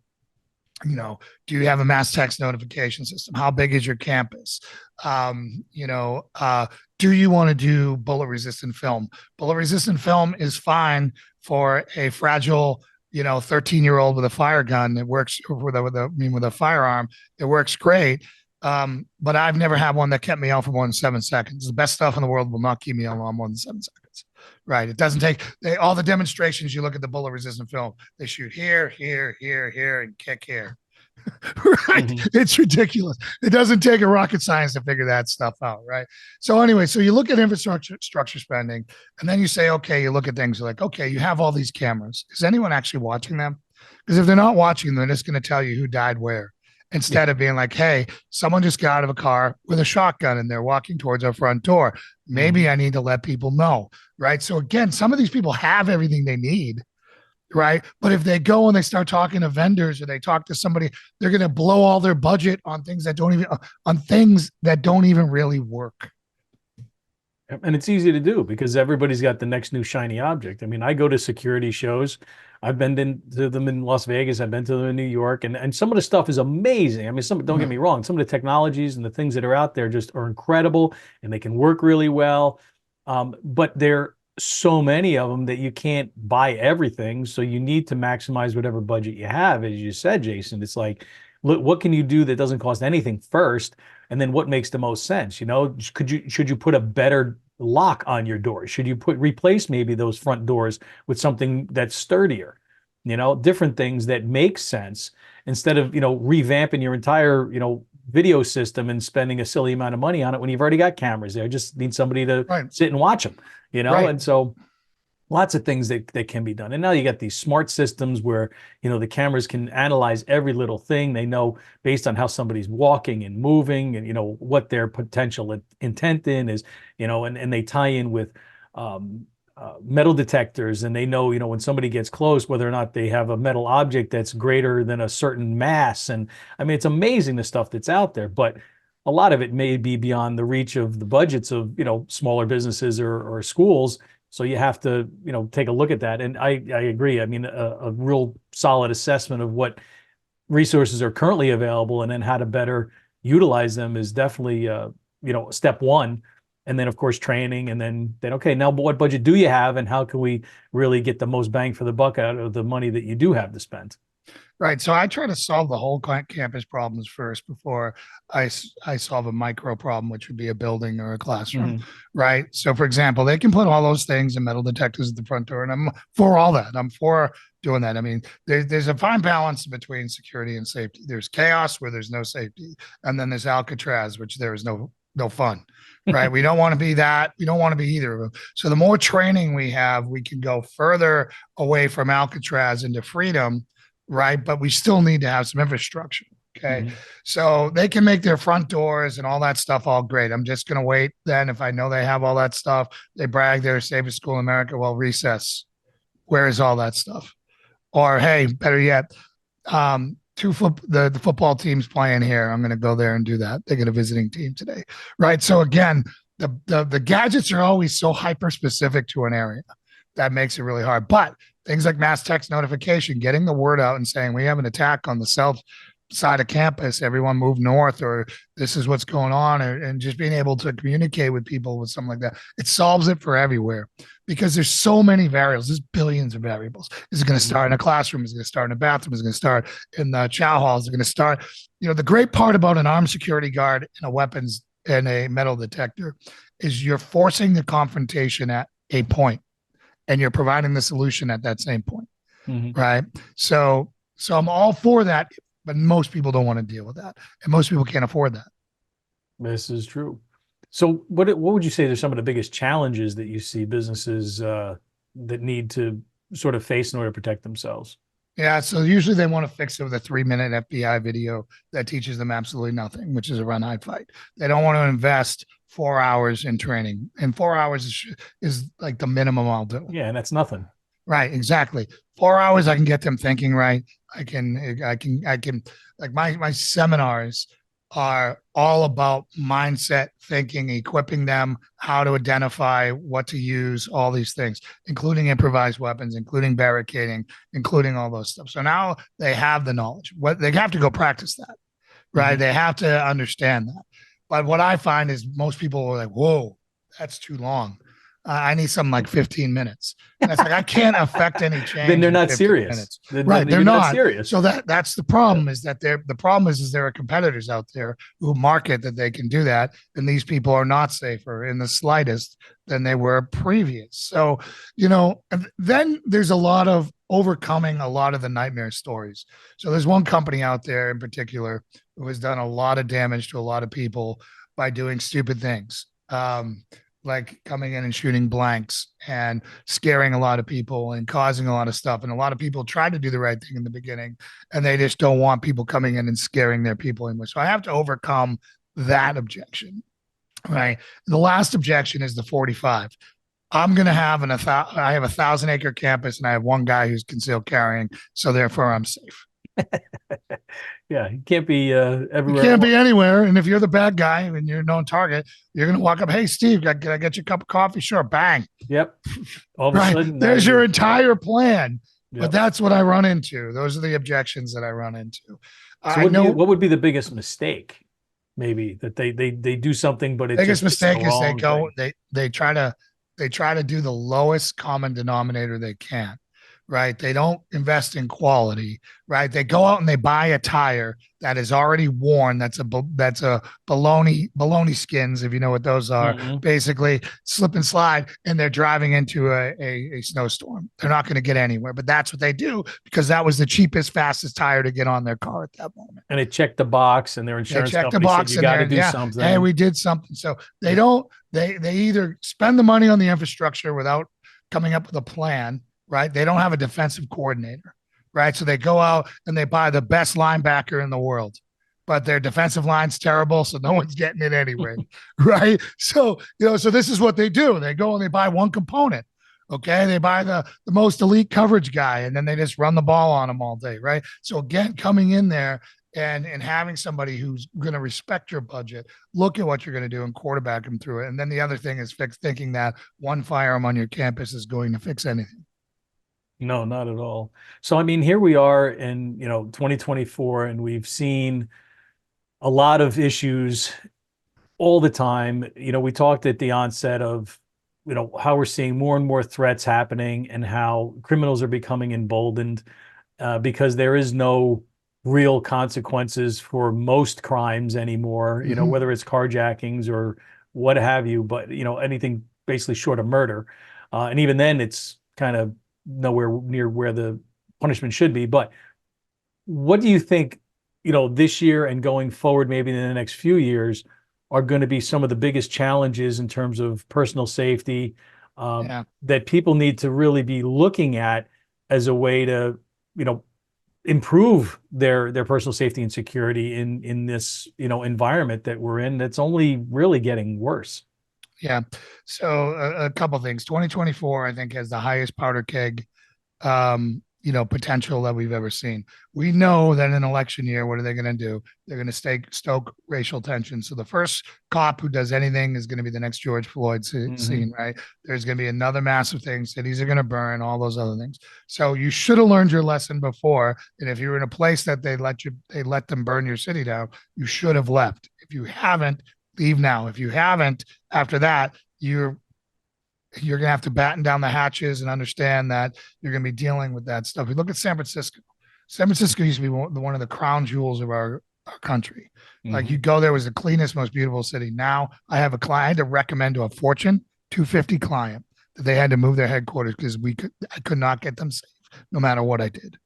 do you have a mass text notification system? How big is your campus? Do you want to do bullet resistant film? Bullet resistant film is fine for a fragile, 13-year-old with a fire gun. It works with a firearm. It works great. But I've never had one that kept me out for more than 7 seconds. The best stuff in the world will not keep me out more than 7 seconds. Right. It doesn't take all the demonstrations. You look at the bullet resistant film, they shoot here, here, here, here, and kick here. Right. Mm-hmm. It's ridiculous. It doesn't take a rocket science to figure that stuff out. Right. So anyway, so you look at infrastructure spending, and then you say, okay, you look at things like, okay, you have all these cameras. Is anyone actually watching them? Because if they're not watching them, it's going to tell you who died where, instead of being like, hey, someone just got out of a car with a shotgun and they're walking towards our front door. Maybe I need to let people know. Right. So again, some of these people have everything they need. right? But if they go and they start talking to vendors or they talk to somebody, they're going to blow all their budget on things that don't even really work. And it's easy to do because everybody's got the next new shiny object. I mean, I go to security shows. I've been to them in Las Vegas. I've been to them in New York, and some of the stuff is amazing. I mean, don't get me wrong. Some of the technologies and the things that are out there just are incredible, and they can work really well. But there are so many of them that you can't buy everything. So you need to maximize whatever budget you have. As you said, Jason, it's like, look, what can you do that doesn't cost anything first? And then what makes the most sense? Should you put a better lock on your door? Should you replace maybe those front doors with something that's sturdier? Different things that make sense instead of, revamping your entire, video system and spending a silly amount of money on it when you've already got cameras there. Just need somebody to sit and watch them, Right. And so lots of things that can be done. And now you got these smart systems where, the cameras can analyze every little thing. They know based on how somebody's walking and moving and, what their potential intent is, and they tie in with metal detectors, and they know, when somebody gets close, whether or not they have a metal object that's greater than a certain mass. And I mean, it's amazing the stuff that's out there, but a lot of it may be beyond the reach of the budgets of, smaller businesses or schools. So you have to, take a look at that. And I agree. I mean, a real solid assessment of what resources are currently available and then how to better utilize them is definitely, step one. And then, of course, training, and then, okay, now what budget do you have, and how can we really get the most bang for the buck out of the money that you do have to spend? Right. So I try to solve the whole campus problems first before I solve a micro problem, which would be a building or a classroom. Mhm. Right. So, for example, they can put all those things and metal detectors at the front door, and I'm for all that. I'm for doing that. I mean, there's a fine balance between security and safety. There's chaos where there's no safety, and then there's Alcatraz, which there is no fun. Right. We don't want to be that. We don't want to be either of them. So the more training we have, we can go further away from Alcatraz into freedom. Right. But we still need to have some infrastructure. Okay. Mhm. So they can make their front doors and all that stuff all great. I'm just going to wait then. If I know they have all that stuff, they brag they're the safest school in America. Well, recess, where is all that stuff? Or, hey, better yet, the football team's playing here. I'm going to go there and do that. They get a visiting team today. Right. So again, the gadgets are always so hyper specific to an area that makes it really hard. But things like mass text notification, getting the word out and saying we have an attack on the south side of campus, everyone move north, or this is what's going on, and just being able to communicate with people with something like that, it solves it for everywhere because there's so many variables. There's billions of variables. Is it going to start in a classroom? Is it going to start in a bathroom? Is it going to start in the chow hall? Is it going to start? The great part about an armed security guard and a weapons and a metal detector is you're forcing the confrontation at a point, and you're providing the solution at that same point. Mm-hmm. Right. So I'm all for that, but most people don't want to deal with that, and most people can't afford that. This is true. So what would you say are some of the biggest challenges that you see businesses that need to sort of face in order to protect themselves? Yeah. So usually they want to fix it with a 3-minute FBI video that teaches them absolutely nothing, which is a run, hide, fight. They don't want to invest 4 hours in training, and 4 hours is like the minimum I'll do. Yeah. And that's nothing. Right. Exactly. 4 hours, I can get them thinking right. I can like my seminars are all about mindset thinking, equipping them how to identify what to use, all these things, including improvised weapons, including barricading, including all those stuff. So now they have the knowledge. What they have to go practice that, right? Mm-hmm. They have to understand that. But what I find is most people are like, whoa, that's too long. I need something like 15 minutes. And it's like, I can't affect any change. Then they're not serious. Right. They're not serious. So that's the problem is that the problem is there are competitors out there who market that they can do that. And these people are not safer in the slightest than they were previous. So, then there's a lot of overcoming a lot of the nightmare stories. So there's one company out there in particular who has done a lot of damage to a lot of people by doing stupid things. Like coming in and shooting blanks and scaring a lot of people and causing a lot of stuff. And a lot of people try to do the right thing in the beginning, and they just don't want people coming in and scaring their people anymore. So I have to overcome that objection, right? The last objection is the 45. I'm going to have I have 1,000-acre campus and I have one guy who's concealed carrying. So therefore I'm safe. Yeah, you can't be You everywhere at can't be once. anywhere. And if you're the bad guy and you're a known target, you're going to walk up, hey, Steve, can I get you a cup of coffee? Sure. Bang. Yep. All of a Right. sudden, now There's your you're. entire plan. But Yep. that's what I run into. Those are the objections that I run into. So I know what would be the biggest mistake? Maybe that they do something, but biggest it's the mistake is wrong thing. they try to do the lowest common denominator they can, right? They don't invest in quality, right? They go out and they buy a tire that is already worn. That's a baloney skins, if you know what those are. Mhm. Basically, slip and slide, and they're driving into a snowstorm. They're not going to get anywhere, but that's what they do because that was the cheapest, fastest tire to get on their car at that moment. And it checked the box, and their They insurance check the company said box you in got there, to and do yeah, hey, something. we did something. So they don't. They either spend the money on the infrastructure without coming up with a plan, right? They don't have a defensive coordinator, right? So they go out and they buy the best linebacker in the world, but their defensive line's terrible, so no one's getting it anyway, right? So so this is what they do. They go and they buy one component. Okay, they buy the most elite coverage guy, and then they just run the ball on them all day, right? So again, coming in there and having somebody who's going to respect your budget, look at what you're going to do and quarterback them through it. And then the other thing is thinking that one firearm on your campus is going to fix anything. No, not at all. So I mean, here we are in 2024, and we've seen a lot of issues all the time. We talked at the onset of how we're seeing more and more threats happening, and how criminals are becoming emboldened because there is no real consequences for most crimes anymore, Mm-hmm. whether it's carjackings or what have you, but anything basically short of murder. And even then it's kind of nowhere near where the punishment should be. But what do you think, this year and going forward, maybe in the next few years, are going to be some of the biggest challenges in terms of personal safety Yeah. that people need to really be looking at as a way to, improve their personal safety and security in this environment that we're in that's only really getting worse? Yeah. So a couple of things. 2024, I think, has the highest powder keg potential that we've ever seen. We know that in election year, what are they going to do? They're going to stoke racial tension. So the first cop who does anything is going to be the next George Floyd scene, right? There's going to be another massive thing. Cities are going to burn, all those other things. So you should have learned your lesson before. And if you're in a place that they let them burn your city down, you should have left. If you haven't, leave now. If you haven't, after that, you're going to have to batten down the hatches and understand that you're going to be dealing with that stuff. We look at San Francisco. San Francisco used to be one of the crown jewels of our country. Like you go there, was the cleanest, most beautiful city. Now I have a client, I had to recommend to a Fortune 250 client that they had to move their headquarters because I could not get them safe no matter what I did.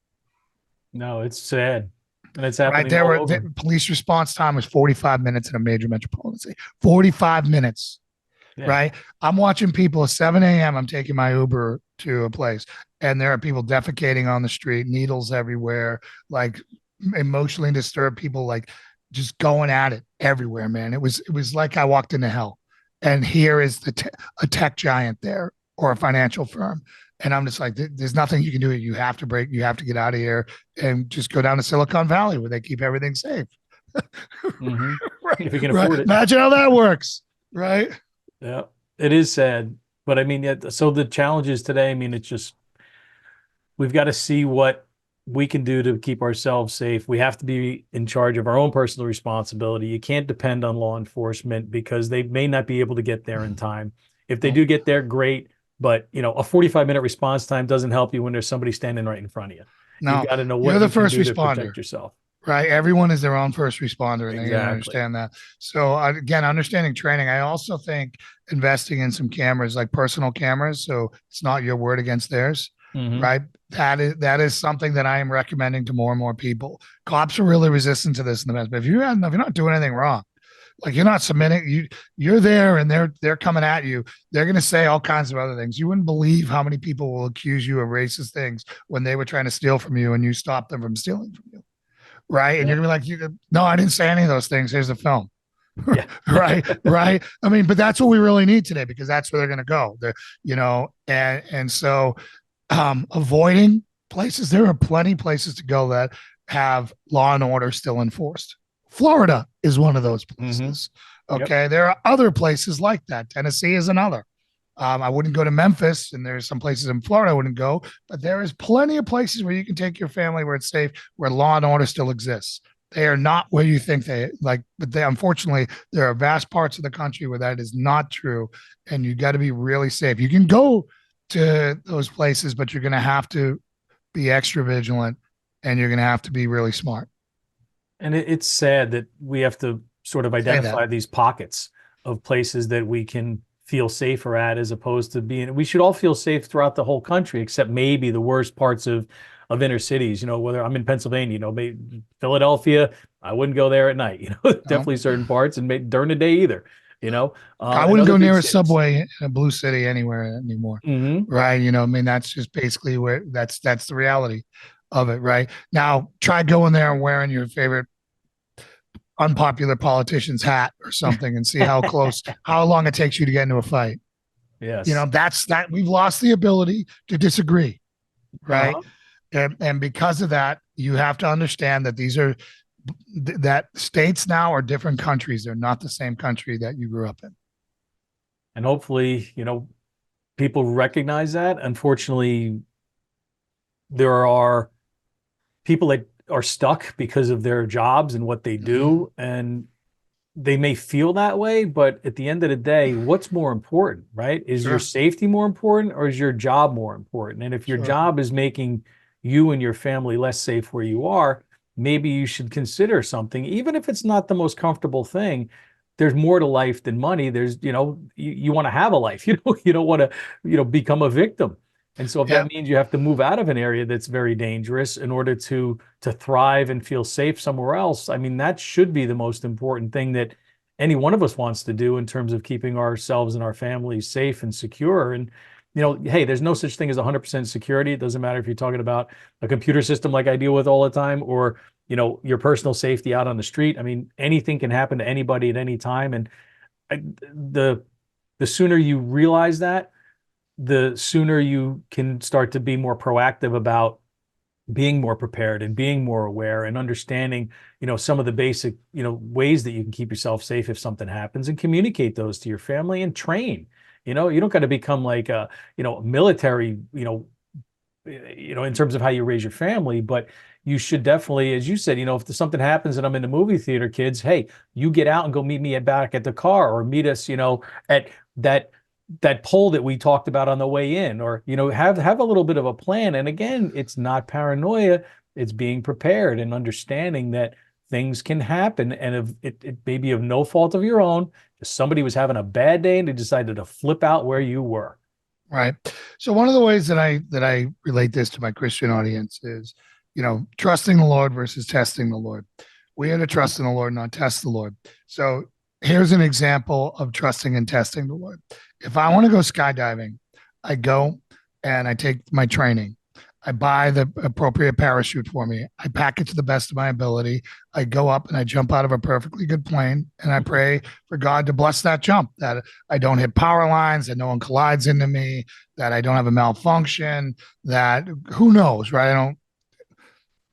No, it's sad. And it's Right happening there, all over. the police response time was 45 minutes in a major metropolitan city. 45 minutes. Yeah. Right. I'm watching people at 7 a.m. I'm taking my Uber to a place and there are people defecating on the street, needles everywhere, like emotionally disturbed people, like just going at it everywhere, man. It was like I walked into hell. And here is a tech giant there or a financial firm. And I'm just like, there's nothing you can do. You have to you have to get out of here and just go down to Silicon Valley where they keep everything safe. Right. If you can afford it. Imagine how that works. Right. Yeah, it is sad. But I mean, so the challenges today, I mean, it's just, we've got to see what we can do to keep ourselves safe. We have to be in charge of our own personal responsibility. You can't depend on law enforcement because they may not be able to get there in time. If they do get there, great. But, a 45-minute response time doesn't help you when there's somebody standing right in front of you. No, You've got to know what you're the you can first do to responder. protect yourself. Right. Everyone is their own first responder and they Exactly. understand that. So again, understanding training. I also think investing in some cameras, like personal cameras. So it's not your word against theirs. Right. That is something that I am recommending to more and more people. Cops are really resistant to this in the past, but if you're not doing anything wrong, like you're not submitting, you're there and they're coming at you. They're going to say all kinds of other things. You wouldn't believe how many people will accuse you of racist things when they were trying to steal from you and you stopped them from stealing from you. Right. And you're gonna be like, no, I didn't say any of those things. Here's the film. Yeah. Right. I mean, but that's what we really need today, because that's where they're going to go. And so avoiding places. There are plenty places to go that have law and order still enforced. Florida is one of those places. Yep. Okay. There are other places like that. Tennessee is another. I wouldn't go to Memphis, and there's some places in Florida I wouldn't go, but there is plenty of places where you can take your family where it's safe, where law and order still exists. They are not where you think they like, but unfortunately, there are vast parts of the country where that is not true, and you got to be really safe. You can go to those places, but you're going to have to be extra vigilant, and you're going to have to be really smart. And it's sad that we have to sort of identify these pockets of places that we can feel safer at, as opposed to we should all feel safe throughout the whole country, except maybe the worst parts of inner cities. Whether I'm in Pennsylvania, maybe Philadelphia, I wouldn't go there at night, definitely certain parts, and maybe during the day either, I wouldn't go near a subway in a blue city anywhere anymore. Mm-hmm. Right. I mean, that's just basically where that's the reality of it. Right now, try going there and wearing your favorite unpopular politician's hat or something, and see how long it takes you to get into a fight. Yes. That's that we've lost the ability to disagree. Right. And because of that, you have to understand that that states now are different countries. They're not the same country that you grew up in. And hopefully, people recognize that. Unfortunately, there are people that are stuck because of their jobs and what they do, and they may feel that way, but at the end of the day, what's more important, right? Is your safety more important, or is your job more important? And if your job is making you and your family less safe where you are, maybe you should consider something, even if it's not the most comfortable thing. There's more to life than money. There's, you want to have a life. You don't want to, become a victim. And so if that means you have to move out of an area that's very dangerous in order to thrive and feel safe somewhere else, I mean, that should be the most important thing that any one of us wants to do in terms of keeping ourselves and our families safe and secure. And, hey, there's no such thing as 100% security. It doesn't matter if you're talking about a computer system like I deal with all the time, or, your personal safety out on the street. I mean, anything can happen to anybody at any time. And the sooner you realize that, the sooner you can start to be more proactive about being more prepared and being more aware and understanding, some of the basic, ways that you can keep yourself safe if something happens, and communicate those to your family and train. You don't got to become like a, military, in terms of how you raise your family, but you should definitely, as you said, if something happens and I'm in the movie theater, kids, hey, you get out and go meet me back at the car, or meet us, at that pole that we talked about on the way in, or, have a little bit of a plan. And again, it's not paranoia, it's being prepared and understanding that things can happen. And if it may be of no fault of your own, if somebody was having a bad day and they decided to flip out where you were. Right. So one of the ways that I relate this to my Christian audience is, trusting the Lord versus testing the Lord. We are to trust in the Lord, not test the Lord. So here's an example of trusting and testing the Lord. If I want to go skydiving, I go and I take my training. I buy the appropriate parachute for me. I pack it to the best of my ability. I go up and I jump out of a perfectly good plane, and I pray for God to bless that jump, that I don't hit power lines, that no one collides into me, that I don't have a malfunction, that who knows, right?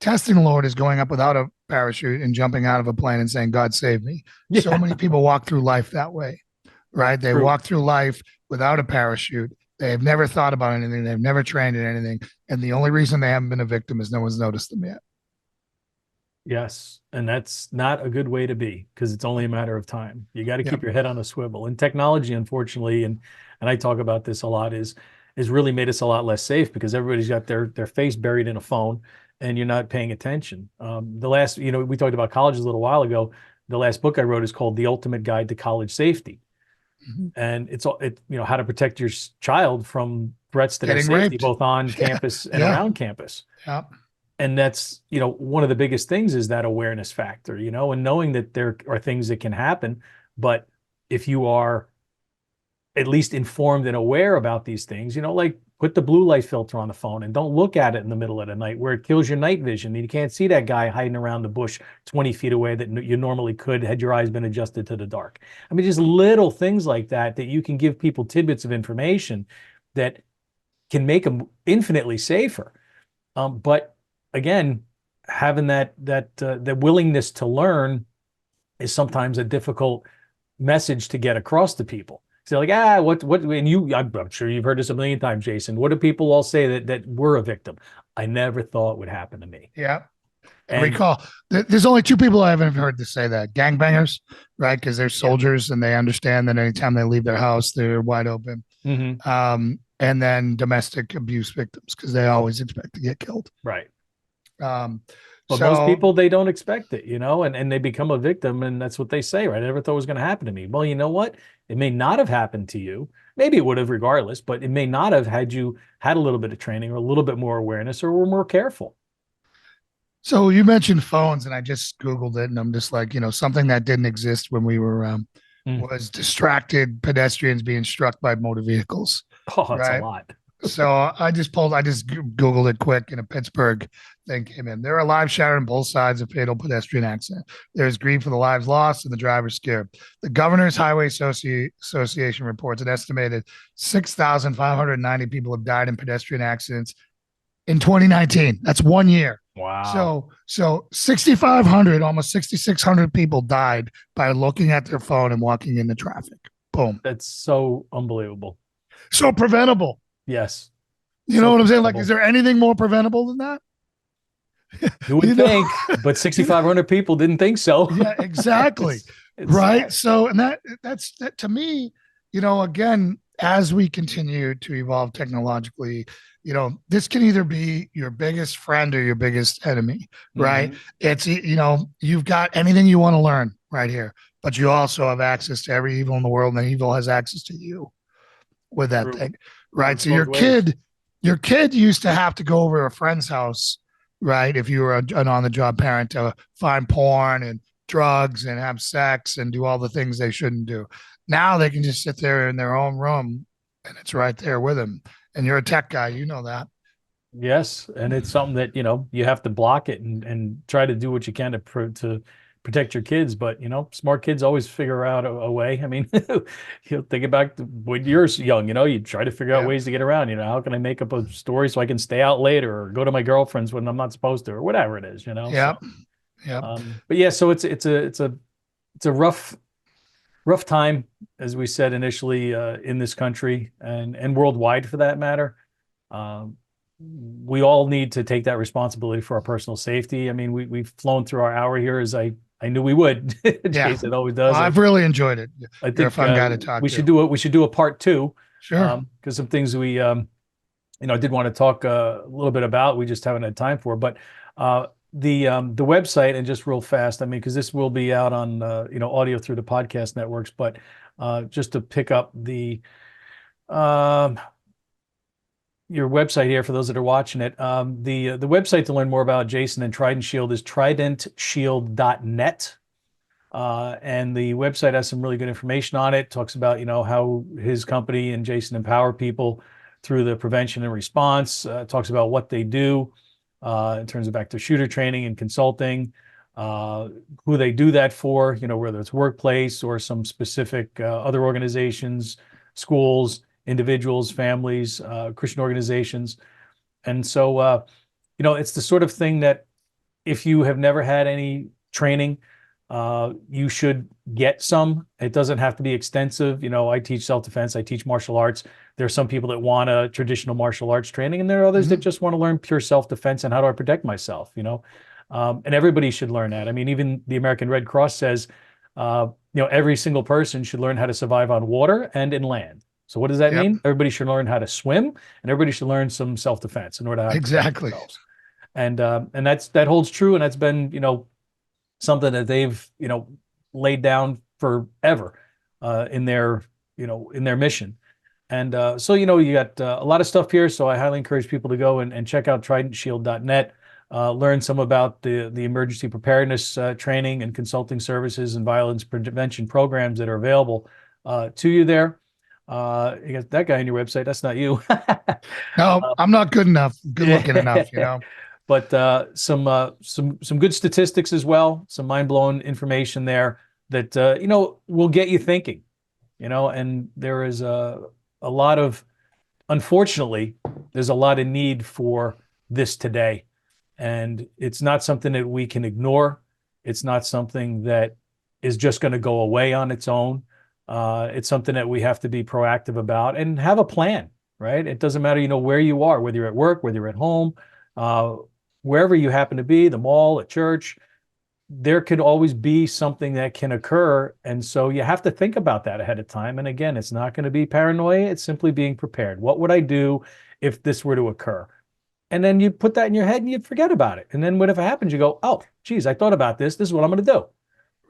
Testing the Lord is going up without a parachute and jumping out of a plane and saying, God save me. Yeah. So many people walk through life that way, right? They walk through life without a parachute. They have never thought about anything. They've never trained in anything. And the only reason they haven't been a victim is no one's noticed them yet. Yes. And that's not a good way to be, because it's only a matter of time. You got to keep your head on a swivel. And technology, unfortunately, and I talk about this a lot, is really made us a lot less safe, because everybody's got their face buried in a phone and you're not paying attention. The last, we talked about colleges a little while ago. The last book I wrote is called The Ultimate Guide to College Safety. Mm-hmm. And it's how to protect your child from threats to their safety, raped, both on campus and around campus. Yeah. And that's, one of the biggest things is that awareness factor, and knowing that there are things that can happen. But if you are at least informed and aware about these things, like put the blue light filter on the phone and don't look at it in the middle of the night where it kills your night vision. You can't see that guy hiding around the bush 20 feet away that you normally could had your eyes been adjusted to the dark. I mean, just little things like that you can give people tidbits of information that can make them infinitely safer. But again, having that the willingness to learn is sometimes a difficult message to get across to people. So like, and I'm sure you've heard this a million times, Jason. What do people all say that we're a victim? I never thought it would happen to me. Yeah. I recall there's only two people I haven't heard to say that: gangbangers, right? Because they're soldiers and they understand that anytime they leave their house, they're wide open. Mm-hmm. And then domestic abuse victims, because they always expect to get killed. Right. But most people, they don't expect it, and they become a victim, and that's what they say, right? I never thought it was going to happen to me. Well, you know what? It may not have happened to you. Maybe it would have regardless, but it may not have had you had a little bit of training or a little bit more awareness or were more careful. So you mentioned phones, and I just Googled it, and I'm just like, something that didn't exist when we were around was distracted pedestrians being struck by motor vehicles. Oh, that's a lot. So I just Googled it quick, and a Pittsburgh thing came in. There are lives shattered on both sides of fatal pedestrian accident. There's grief for the lives lost and the drivers scared. The Governor's Highway Association reports an estimated 6,590 people have died in pedestrian accidents in 2019. That's 1 year. Wow. So 6,500, almost 6,600 people died by looking at their phone and walking into traffic. Boom. That's so unbelievable. So preventable. Yes. You know what I'm saying? Like, is there anything more preventable than that? You would think, but 6,500 people didn't think so. Yeah, exactly. It's right. Sad. So, and that's to me, again, as we continue to evolve technologically, this can either be your biggest friend or your biggest enemy, right? Mm-hmm. It's, you've got anything you want to learn right here, but you also have access to every evil in the world, and evil has access to you with that thing, right? So your kid used to have to go over to a friend's house, right? If you were an on-the-job parent, to find porn and drugs and have sex and do all the things they shouldn't do. Now they can just sit there in their own room, and it's right there with them. And you're a tech guy, you know that. Yes, and it's something that you have to block it and try to do what you can to protect your kids. But smart kids always figure out a way. I mean, think about when you're young. You try to figure out ways to get around. How can I make up a story so I can stay out later or go to my girlfriend's when I'm not supposed to, or whatever it is. Yeah. So, yeah. But yeah, so it's a rough time, as we said initially, in this country and worldwide for that matter. We all need to take that responsibility for our personal safety. I mean, we've flown through our hour here as I knew we would. Jason always does. Well, I've really enjoyed it. I think you're a fun guy to talk to. We should do a part 2. Sure. Because some things we did want to talk a little bit about, we just haven't had time for. But the website, and just real fast, I mean, because this will be out on audio through the podcast networks, but just to pick up your website here for those that are watching it, the website to learn more about Jason and Trident Shield is tridentshield.net. And the website has some really good information on it. Talks about how his company and Jason empower people through the prevention and response. Talks about what they do in terms of active shooter training and consulting, who they do that for, whether it's workplace or some specific other organizations, schools, individuals, families, Christian organizations. And so, it's the sort of thing that if you have never had any training, you should get some. It doesn't have to be extensive. I teach self-defense, I teach martial arts. There are some people that want a traditional martial arts training, and there are others that just want to learn pure self-defense and how do I protect myself, and everybody should learn that. I mean, even the American Red Cross says, every single person should learn how to survive on water and in land. So what does that mean? Everybody should learn how to swim, and everybody should learn some self-defense in order to protect themselves. And that holds true, and that's been something that they've laid down forever in their mission. And so you got a lot of stuff here. So I highly encourage people to go and check out tridentshield.net, learn some about the emergency preparedness training and consulting services and violence prevention programs that are available to you there. You got that guy on your website. That's not you. No, I'm not good enough, good looking enough, you know. But some good statistics as well, some mind-blowing information there that will get you thinking, and there is a lot of, unfortunately, there's a lot of need for this today. And it's not something that we can ignore. It's not something that is just going to go away on its own. It's something that we have to be proactive about and have a plan, right? It doesn't matter, where you are, whether you're at work, whether you're at home, wherever you happen to be, the mall, at church, there could always be something that can occur. And so you have to think about that ahead of time. And again, it's not going to be paranoia. It's simply being prepared. What would I do if this were to occur? And then you put that in your head and you forget about it. And then whatever happens, you go, oh, geez, I thought about this. This is what I'm going to do.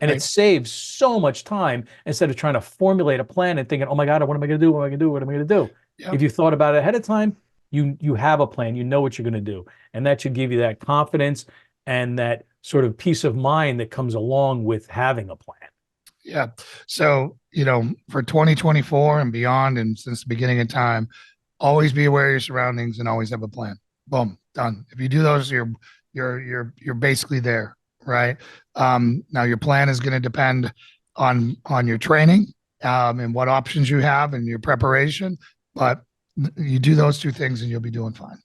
And Right. it saves so much time instead of trying to formulate a plan and thinking, oh my God, what am I going to do? What am I going to do? What am I going to do? Yep. If you thought about it ahead of time, you have a plan, you know what you're going to do. And that should give you that confidence and that sort of peace of mind that comes along with having a plan. Yeah. So, for 2024 and beyond, and since the beginning of time, always be aware of your surroundings and always have a plan. Boom, done. If you do those, you're basically there, right? Now your plan is going to depend on your training, and what options you have and your preparation, but you do those two things and you'll be doing fine.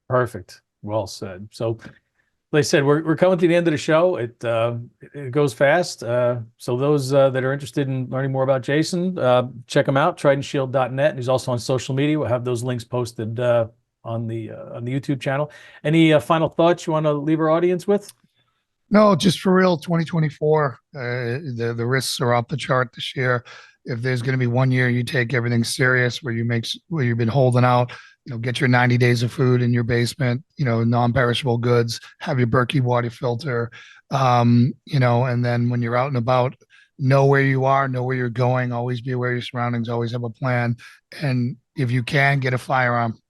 Perfect. Well said. So, like I said, we're coming to the end of the show. It goes fast. So those that are interested in learning more about Jason, check him out, tridentshield.net. And he's also on social media. We'll have those links posted on the YouTube channel. Any final thoughts you want to leave our audience with? No, just for real, 2024, the risks are off the chart this year. If there's going to be 1 year you take everything serious, where you've been holding out, get your 90 days of food in your basement, non-perishable goods, have your Berkey water filter, and then when you're out and about, know where you are, know where you're going, always be aware of your surroundings, always have a plan. And if you can, get a firearm,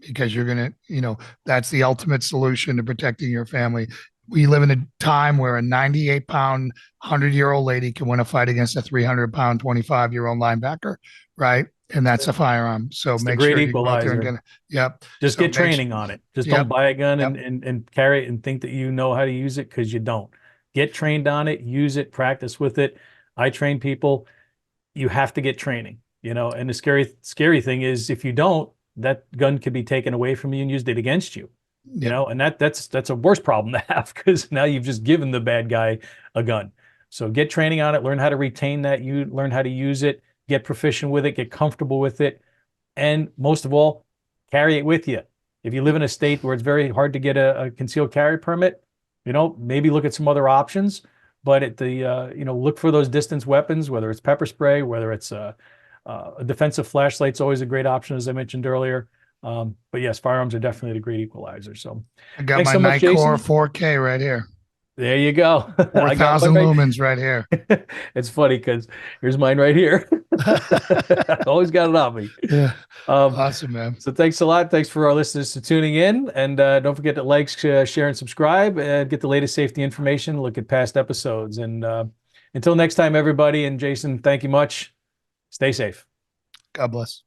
because you're going to, that's the ultimate solution to protecting your family. We live in a time where a 98-pound, 100-year-old lady can win a fight against a 300-pound, 25-year-old linebacker, right? And that's a firearm. So make sure you go out there and yep. Just get training on it. Just don't buy a gun and carry it and think that you know how to use it, because you don't. Get trained on it, use it, practice with it. I train people. You have to get training, and the scary thing is, if you don't, that gun could be taken away from you and used it against you. And that's a worse problem to have, because now you've just given the bad guy a gun. So get training on it, learn how to retain that, you learn how to use it, get proficient with it, get comfortable with it, and most of all, carry it with you. If you live in a state where it's very hard to get a concealed carry permit, maybe look at some other options, but look for those distance weapons, whether it's pepper spray, whether it's a defensive flashlight's always a great option, as I mentioned earlier. But yes, firearms are definitely a great equalizer. So I got my Nightcore 4K right here. There you go. 4,000 lumens right here. It's funny because here's mine right here. Always got it on me. Yeah. Awesome, man. So thanks a lot. Thanks for our listeners for tuning in. And don't forget to like, share, and subscribe, and get the latest safety information, look at past episodes. And until next time, everybody, and Jason, thank you much. Stay safe. God bless.